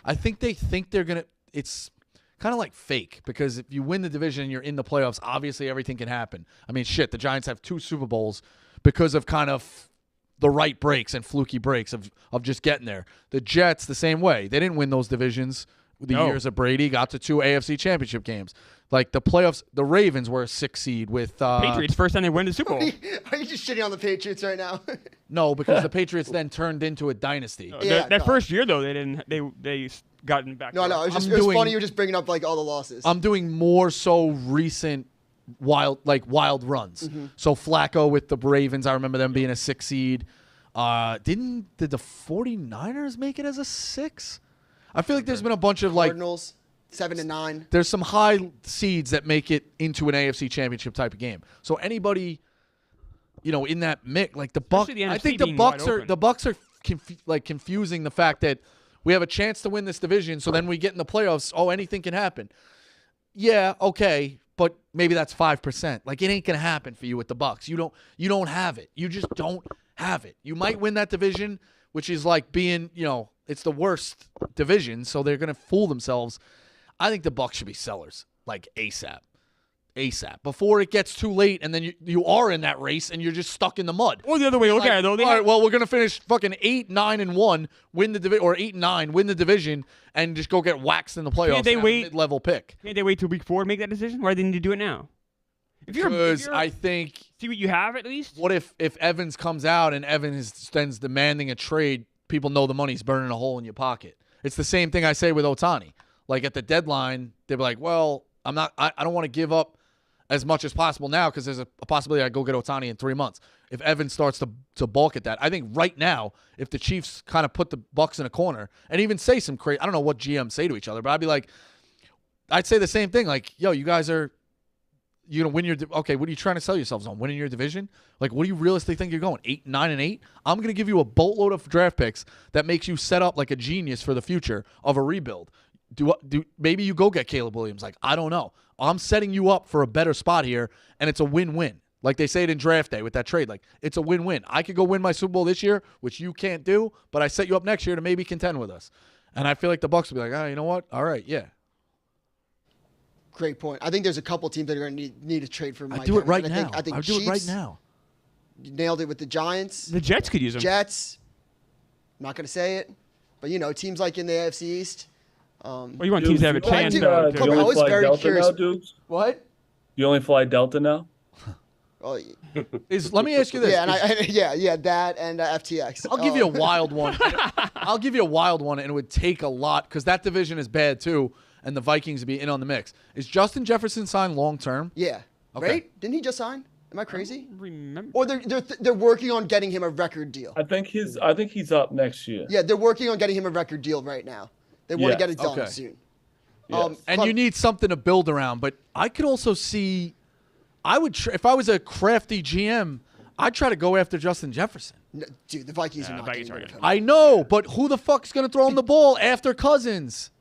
I think they think they're going to – it's kind of like fake because if you win the division and you're in the playoffs, obviously everything can happen. I mean, shit, the Giants have 2 Super Bowls because of kind of the right breaks and fluky breaks of just getting there. The Jets, the same way. They didn't win those divisions the years of Brady, got to 2 AFC championship games. Like the playoffs, the Ravens were a 6 seed with Patriots. First time they win the Super Bowl. Are you just shitting on the Patriots right now? No, because the Patriots then turned into a dynasty. That first year though, they didn't. They gotten back. No, it was funny. You were just bringing up like all the losses. I'm doing more so recent wild runs. Mm-hmm. So Flacco with the Ravens, I remember them being a 6 seed. Did the 49ers make it as a 6? I feel like there's been a bunch of Cardinals 7 and 9. There's some high seeds that make it into an AFC championship type of game. So anybody, in that mix, like the Bucs, I think the Bucs are confusing the fact that we have a chance to win this division. So then we get in the playoffs. Oh, anything can happen. Yeah, okay, but maybe that's 5%. Like it ain't gonna happen for you with the Bucs. You don't have it. You just don't have it. You might win that division, which is like being, it's the worst division. So they're gonna fool themselves. I think the Bucs should be sellers, like ASAP, before it gets too late, and then you are in that race and you're just stuck in the mud. Or the other way, okay, though. All right, well, we're gonna finish fucking 8, 9, and 1, win the division, or 8 and 9, win the division, and just go get waxed in the playoffs. Can't they wait? Mid-level pick. Can't they wait till week 4 to make that decision? Why didn't you do it now? Because I think see what you have at least. What if Evans comes out and Evans stands demanding a trade? People know the money's burning a hole in your pocket. It's the same thing I say with Ohtani. Like at the deadline, they'd be like, well, I don't want to give up as much as possible now because there's a possibility I go get Ohtani in 3 months. If Evans starts to balk at that, I think right now, if the Chiefs kind of put the Bucs in a corner and even say some crazy, I don't know what GMs say to each other, but I'd be like, I'd say the same thing. Like, yo, you guys are, win your, okay, what are you trying to sell yourselves on? Winning your division? Like, what do you realistically think you're going? 8, 9, and 8? I'm going to give you a boatload of draft picks that makes you set up like a genius for the future of a rebuild. Maybe you go get Caleb Williams. Like, I don't know. I'm setting you up for a better spot here, and it's a win-win. Like they say it in draft day with that trade. Like, it's a win-win. I could go win my Super Bowl this year, which you can't do, but I set you up next year to maybe contend with us. And I feel like the Bucs will be like, you know what? All right, yeah. Great point. I think there's a couple teams that are going to need a trade for Mike. I'd do it right now. I think I'd do it right now. You nailed it with the Giants. The Jets could use them. Jets. I'm not going to say it, but teams like in the AFC East. Well, you want teams to have a chance, though. I was very Delta curious. now, dudes? What? You only fly Delta now? Oh, Let me ask you this. Yeah, that and FTX. I'll give you a wild one. I'll give you a wild one, and it would take a lot because that division is bad too, and the Vikings would be in on the mix. Is Justin Jefferson signed long term? Yeah. Okay. Right? Didn't he just sign? Am I crazy? I don't remember. Or they're working on getting him a record deal. I think he's up next year. Yeah, they're working on getting him a record deal right now. They want to get it done soon. Yes. And you need something to build around. But I could also see, if I was a crafty GM, I'd try to go after Justin Jefferson. No, dude, the Vikings are not getting rid of him. I know, but who the fuck's going to throw him the ball after Cousins?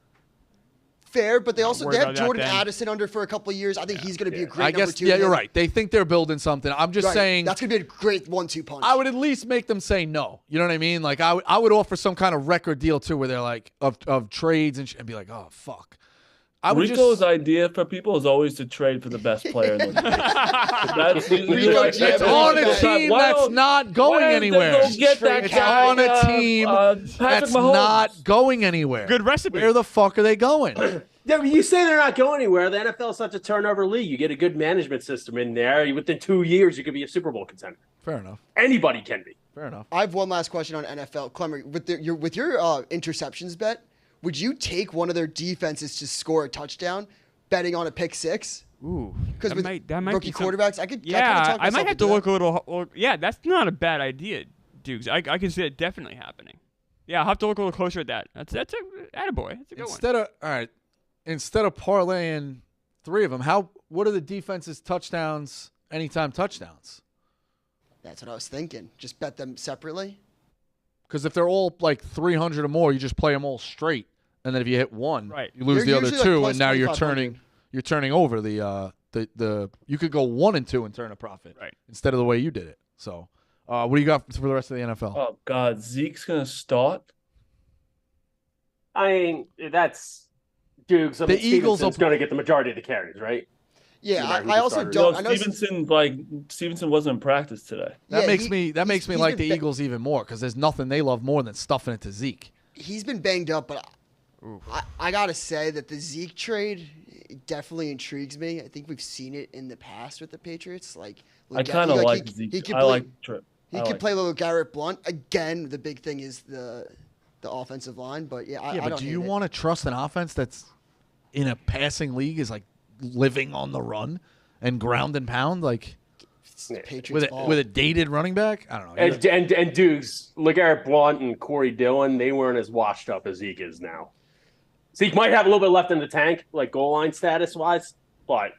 Fair, but they have Jordan then. Addison under for a couple of years. I think he's going to be a great number 2. Yeah, you're right. They think they're building something. I'm just saying. That's going to be a great 1-2 punch. I would at least make them say no. You know what I mean? Like, I would offer some kind of record deal, too, where they're like, of trades and be like, oh, fuck. Rico's idea for people is always to trade for the best player in the league. It's on a team that's not going anywhere. It's on a team that's not going anywhere. Good recipe. Where the fuck are they going? Yeah, but you say they're not going anywhere. The NFL is such a turnover league. You get a good management system in there. Within 2 years, you could be a Super Bowl contender. Fair enough. Anybody can be. Fair enough. I have one last question on NFL. Clemmer, with your interceptions bet, would you take one of their defenses to score a touchdown, betting on a pick 6? Ooh, because with that might rookie quarterbacks, I could. Yeah, I might have to look a little. Yeah, that's not a bad idea, Dukes. I can see it definitely happening. Yeah, I'll have to look a little closer at that. That's a attaboy. That's a good one. Instead of parlaying 3 of them, what are the defense's touchdowns, anytime touchdowns? That's what I was thinking. Just bet them separately. Because if they're all like 300 or more, you just play them all straight, and then if you hit one, right, you lose the other 2, like and now you're turning over the you could go 1 and 2 and turn a profit, right, instead of the way you did it. So, what do you got for the rest of the NFL? Oh God, Zeke's gonna start. I mean, that's Dukes. The Eagles are going to get the majority of the carries, right? Yeah, I also don't. I know Stevenson wasn't in practice today. That makes me like the Eagles even more because there's nothing they love more than stuffing it to Zeke. He's been banged up, but I got to say that the Zeke trade definitely intrigues me. I think we've seen it in the past with the Patriots. Like, I kind of like Zeke. I like Trip. He could play a little Garrett Blunt. Again, the big thing is the offensive line. But yeah, I don't. Do you want to trust an offense that's in a passing league is like living on the run and ground and pound like Patriots with a dated running back? I don't know. And Dukes, LeGarrette Blount and Corey Dillon, they weren't as washed up as Zeke is now. Zeke might have a little bit left in the tank, like goal line status wise, but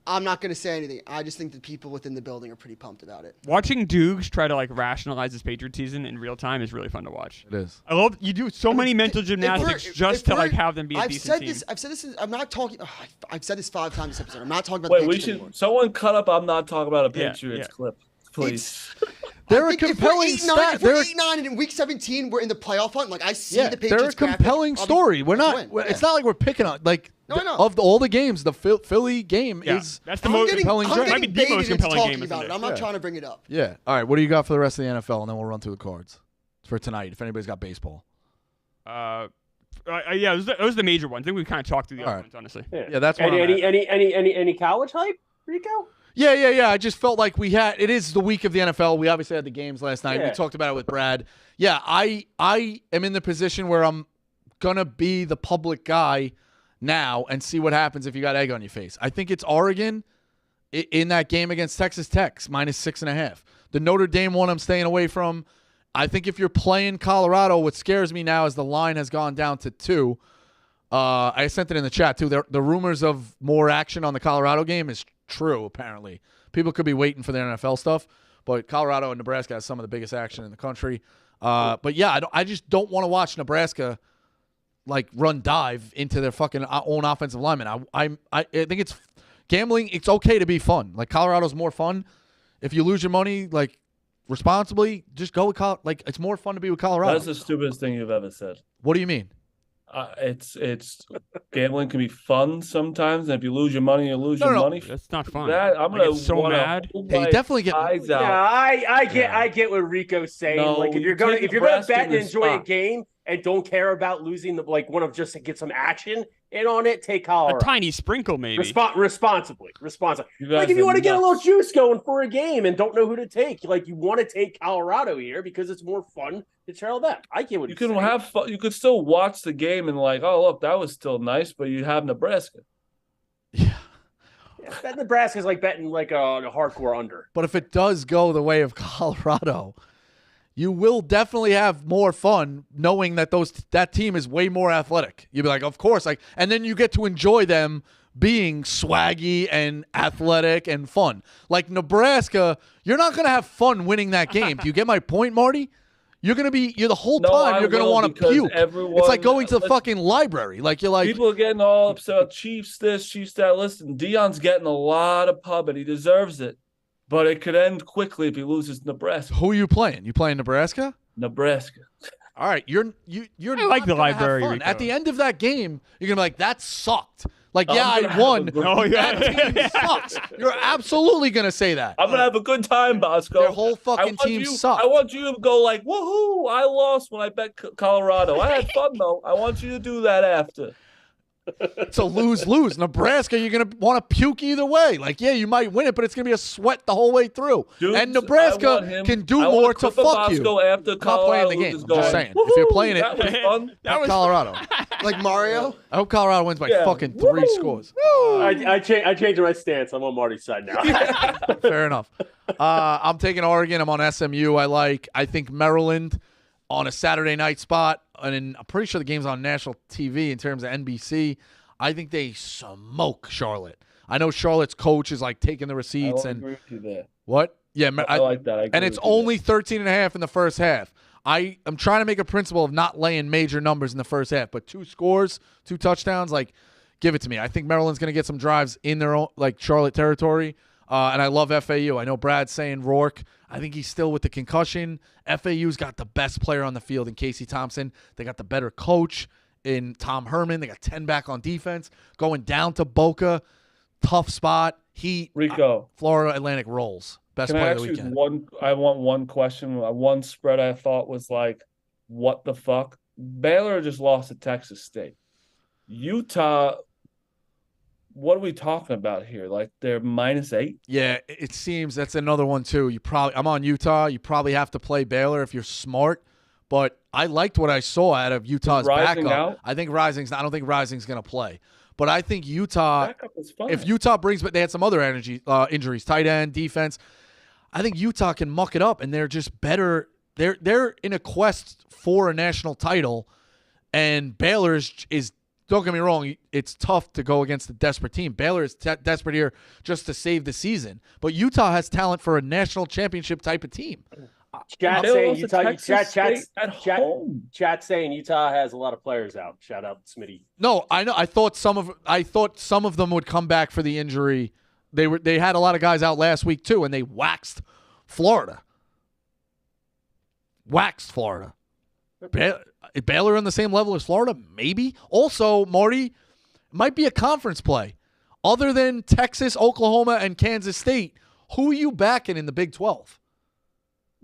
I'm not going to say anything. I just think the people within the building are pretty pumped about it. Watching Dukes try to rationalize his Patriot season in real time is really fun to watch. It is. I love you do so many mental gymnastics just to have them be a decent team. I've said this. I'm not talking. I've said this 5 times this episode. I'm not talking about. Wait, we should. Anymore. Someone cut up. I'm not talking about a Patriots clip, please. They're a compelling stat. They're 8-9 and in week 17 we're in the playoff hunt. Like I see the Patriots. They're a compelling story. We're not. It's not like we're picking on of all the games. The Philly game is that's the most compelling. I'm might be the most compelling game about it. I'm not trying to bring it up. Yeah. All right. What do you got for the rest of the NFL, and then we'll run through the cards for tonight. If anybody's got baseball. Yeah, those are the major ones. I think we kind of talked through the other ones, honestly. Yeah, that's what any college hype, Rico? Yeah. I just felt like it is the week of the NFL. We obviously had the games last night. Yeah. We talked about it with Brad. Yeah, I am in the position where I'm going to be the public guy now and see what happens if you got egg on your face. I think it's Oregon in that game against Texas Tech, -6.5. The Notre Dame one I'm staying away from. I think if you're playing Colorado, what scares me now is the line has gone down to 2. I sent it in the chat, too. The rumors of more action on the Colorado game is true, apparently. People could be waiting for their NFL stuff, but Colorado and Nebraska has some of the biggest action in the country. But, yeah, I just don't want to watch Nebraska, run dive into their fucking own offensive lineman. I think it's gambling. It's okay to be fun. Colorado's more fun. If you lose your money, responsibly, just go with it's more fun to be with Colorado. That's the stupidest thing you've ever said. What do you mean? It's gambling can be fun sometimes, and if you lose your money, you lose your money. That's not fun. I'm gonna get so mad. Yeah, you definitely get eyes Yeah, out. I get what Rico's saying. No, if you're gonna bet and enjoy a game and don't care about losing want to just get some action in on it, take Colorado. A tiny sprinkle, maybe. Responsibly. If you want to get a little juice going for a game and don't know who to take, you want to take Colorado here because it's more fun to trail them. I get what you can saying. Have fun. You could still watch the game and oh look, that was still nice, but you have Nebraska. Yeah. Bet Nebraska's betting a hardcore under. But if it does go the way of Colorado, you will definitely have more fun knowing that that team is way more athletic. You'll be like, of course, and then you get to enjoy them being swaggy and athletic and fun. Nebraska, you're not going to have fun winning that game. Do you get my point, Marty? You're the whole time you're going to want to puke. It's like going to the fucking library. People are getting all upset about Chiefs this, Chiefs that. Listen, Deion's getting a lot of pub and he deserves it. But it could end quickly if he loses Nebraska. Who are you playing? You playing Nebraska? Nebraska. All right, you're I like the library. At the end of that game, you're gonna be like, that sucked. I won. That team sucks. You're absolutely gonna say that. I'm gonna have a good time, Bosco. Their whole fucking team sucks. I want you to go woohoo! I lost when I bet Colorado. I had fun though. I want you to do that after. It's a lose-lose. Nebraska, you're going to want to puke either way. You might win it, but it's going to be a sweat the whole way through. Dude, and Nebraska can do more to fuck you. After I'm not playing the game. I'm just saying. Woo-hoo! If you're playing it, that was Colorado. Like Mario? I hope Colorado wins by fucking 3 scores. I changed my stance. I'm on Marty's side now. Fair enough. I'm taking Oregon. I'm on SMU. I think Maryland on a Saturday night spot. And I'm pretty sure the game's on national TV in terms of NBC. I think they smoke Charlotte. I know Charlotte's coach is taking the receipts. I agree with you there. What? Yeah, I like that. And it's only 13.5 in the first half. I'm trying to make a principle of not laying major numbers in the first half, but 2 scores, 2 touchdowns, give it to me. I think Maryland's going to get some drives in their own Charlotte territory. And I love FAU. I know Brad's saying Rourke. I think he's still with the concussion. FAU's got the best player on the field in Casey Thompson. They got the better coach in Tom Herman. They got 10 back on defense. Going down to Boca. Tough spot. Heat. Rico. Florida Atlantic rolls. Best Can player I of the weekend. I want one question. One spread I thought was what the fuck? Baylor just lost to Texas State. Utah, what are we talking about here? Like they're -8? Yeah, it seems that's another one too. I'm on Utah. You probably have to play Baylor if you're smart. But I liked what I saw out of Utah's Rising backup. out? I don't think Rising's going to play. But I think Utah, Backup is fine. if Utah brings, but they had some other injuries, tight end, defense. I think Utah can muck it up, and they're just better. They're in a quest for a national title, and Baylor is don't get me wrong, it's tough to go against a desperate team. Baylor is desperate here just to save the season, but Utah has talent for a national championship type of team. Chat saying Utah has a lot of players out. Shout out Smitty. No, I know. I thought some of them would come back for the injury. They had a lot of guys out last week too, and they waxed Florida. Baylor on the same level as Florida, maybe. Also, Marty, might be a conference play. Other than Texas, Oklahoma, and Kansas State, who are you backing in the Big 12?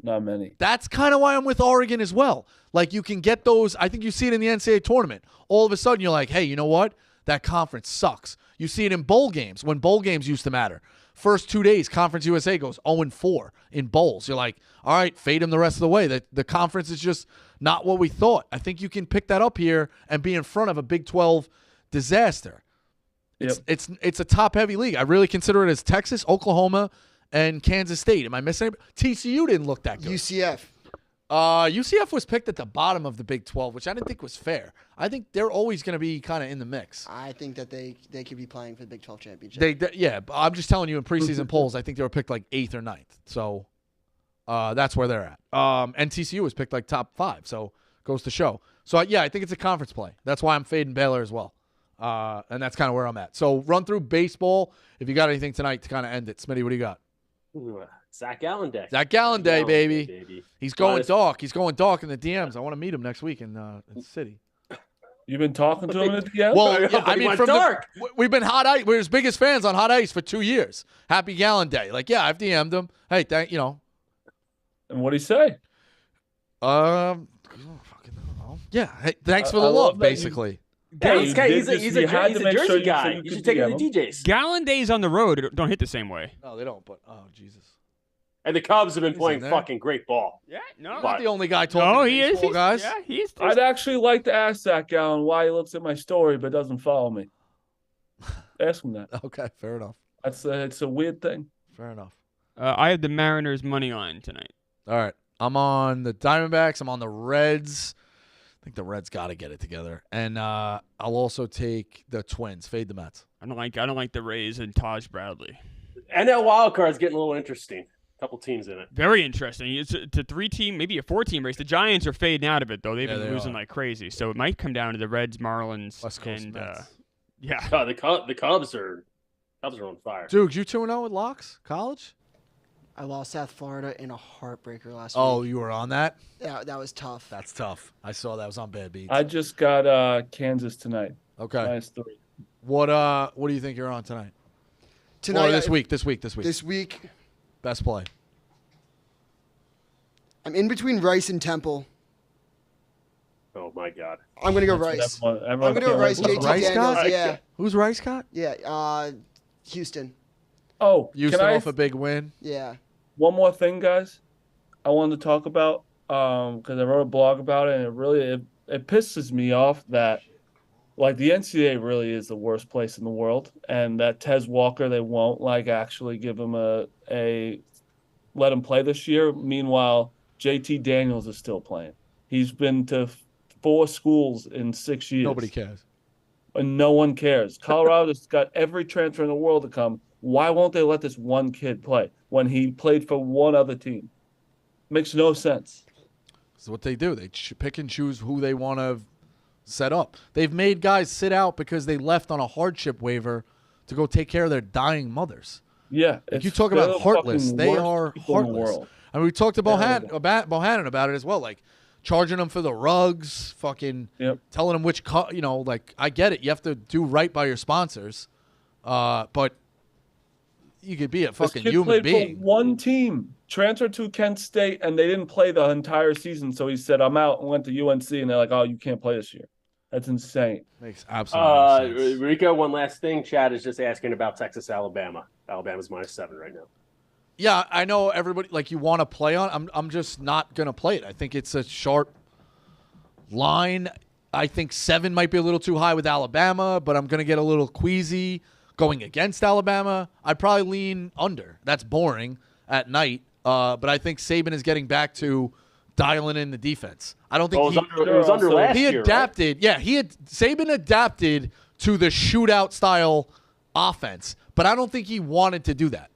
Not many. That's kind of why I'm with Oregon as well. Like, you can get those. I think you see it in the NCAA tournament. All of a sudden, you're like, hey, you know what? That conference sucks. You see it in bowl games when bowl games used to matter. First 2 days, Conference USA goes 0-4 in bowls. You're like, all right, fade them the rest of the way. The conference is just not what we thought. I think you can pick that up here and be in front of a Big 12 disaster. Yep. It's a top-heavy league. I really consider it as Texas, Oklahoma, and Kansas State. Am I missing it? TCU didn't look that good. UCF. UCF was picked at the bottom of the Big 12, which I didn't think was fair. I think they're always going to be kind of in the mix. I think that they could be playing for the Big 12 championship. Yeah, but I'm just telling you in preseason polls, I think they were picked like 8th or 9th. So that's where they're at. And TCU was picked like top 5, so goes to show. So, yeah, I think it's a conference play. That's why I'm fading Baylor as well. And that's kind of where I'm at. So run through baseball. If you got anything tonight to kind of end it. Smitty, what do you got? Zach Gallen Day. Zach Gallen Day, baby. He's going dark. He's going dark in the DMs. I want to meet him next week in the city. You've been talking to him at the DMs? Well, yeah, I mean, we've been hot ice. We're his biggest fans on hot ice for 2 years. Happy Gallen Day. Like, yeah, I've DM'd him. Hey, And what'd he say? Yeah. Hey, thanks for the love, basically. He's a Jersey guy. You should take him to the DJs. Gallen days on the road don't hit the same way. No, they don't. But Jesus. And the Cubs have been playing fucking great ball. Yeah, no, I'm not the only guy talking to baseball guys. Yeah, he's. I'd actually like to ask Zach Gallen why he looks at my story but doesn't follow me. Ask him that. Okay, fair enough. It's a weird thing. Fair enough. I have the Mariners money line tonight. All right, I'm on the Diamondbacks. I'm on the Reds. I think the Reds got to get it together, and I'll also take the Twins. Fade the Mets. I don't like the Rays and Taj Bradley. NL wildcard's getting a little interesting. Couple teams in it. Very interesting. It's a 3-team, maybe a 4-team race. The Giants are fading out of it though. They've been losing like crazy. So it might come down to the Reds, Marlins, West Coast and Mets. The Cubs are on fire. Dude, you 2-0 with locks? College? I lost South Florida in a heartbreaker last Oh, week. you were on that? Yeah, that was tough. That's tough. I saw that. It was on Bad Beats. I just got Kansas tonight. Okay. -3. What do you think you're on tonight? Tonight, Or this week. This week, Best play. I'm in between Rice and Temple. Oh my God. I'm gonna go Rice. Everyone I'm gonna go Rice. JT Rice Daniels. got? Yeah, Who's Rice got? yeah. Houston. Oh, Houston off a big win. Yeah. One more thing, guys, I wanted to talk about because I wrote a blog about it, and it really it pisses me off that like the NCAA really is the worst place in the world, and that Tez Walker they won't like actually give him a let him play this year. Meanwhile, JT Daniels is still playing. He's been to 4 schools in 6 years. Nobody cares. And no one cares. Colorado's got every transfer in the world to come. Why won't they let this one kid play when he played for one other team? Makes no sense. This is what they do. They pick and choose who they want to set up. They've made guys sit out because they left on a hardship waiver to go take care of their dying mothers. Yeah. Like you talk about heartless. They are heartless. I mean, we talked to Bohannon about it as well. Like charging them for the rugs, fucking telling them which like I get it. You have to do right by your sponsors. But you could be a fucking human being. For one team. transferred to Kent State, and they didn't play the entire season. So he said, "I'm out," and went to UNC, and they're like, "Oh, you can't play this year." That's insane. Makes absolutely sense. Rico, one last thing. Chad is just asking about Texas, Alabama. Alabama's -7 right now. Yeah, I know everybody you want to play on. I'm just not gonna play it. I think it's a sharp line. I think 7 might be a little too high with Alabama, but I'm gonna get a little queasy going against Alabama. I'd probably lean under. That's boring at night. But I think Saban is getting back to dialing in the defense. I don't think it was under last year. He adapted. Right? Yeah, Saban adapted to the shootout style offense, but I don't think he wanted to do that.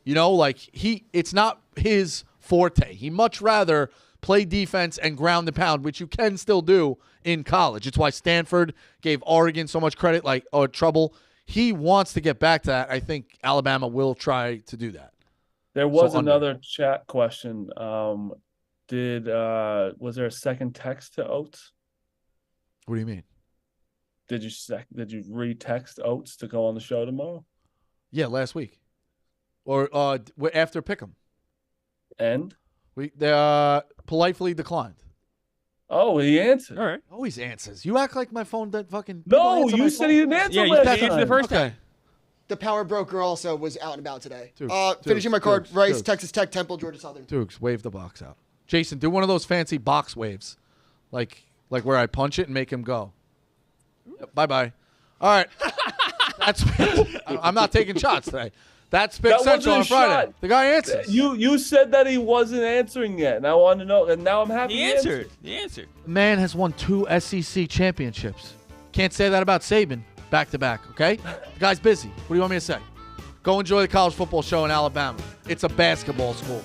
It's not his forte. He much rather play defense and ground and pound, which you can still do in college. It's why Stanford gave Oregon so much credit, trouble. He wants to get back to that. I think Alabama will try to do that. There was another chat question. Was there a second text to Oates? What do you mean? Did you re-text Oates to go on the show tomorrow? Yeah, last week, or after Pick'em. And we politely declined. Oh, he answered. All right. Always answers. You act like my phone that fucking. No, you said he didn't answer. Yeah, you answered the first time. The power broker also was out and about today. Dukes, finishing my card: Dukes, Rice, Dukes. Texas Tech, Temple, Georgia Southern. Dukes, wave the box out. Jason, do one of those fancy box waves, like where I punch it and make him go. Bye. All right. I'm not taking shots today. That's Big Central on Friday. Shot. The guy answers. You said that he wasn't answering yet, and I wanted to know, and now I'm happy He answered. The man has won 2 SEC championships. Can't say that about Saban back-to-back, okay? The guy's busy. What do you want me to say? Go enjoy the college football show in Alabama. It's a basketball school.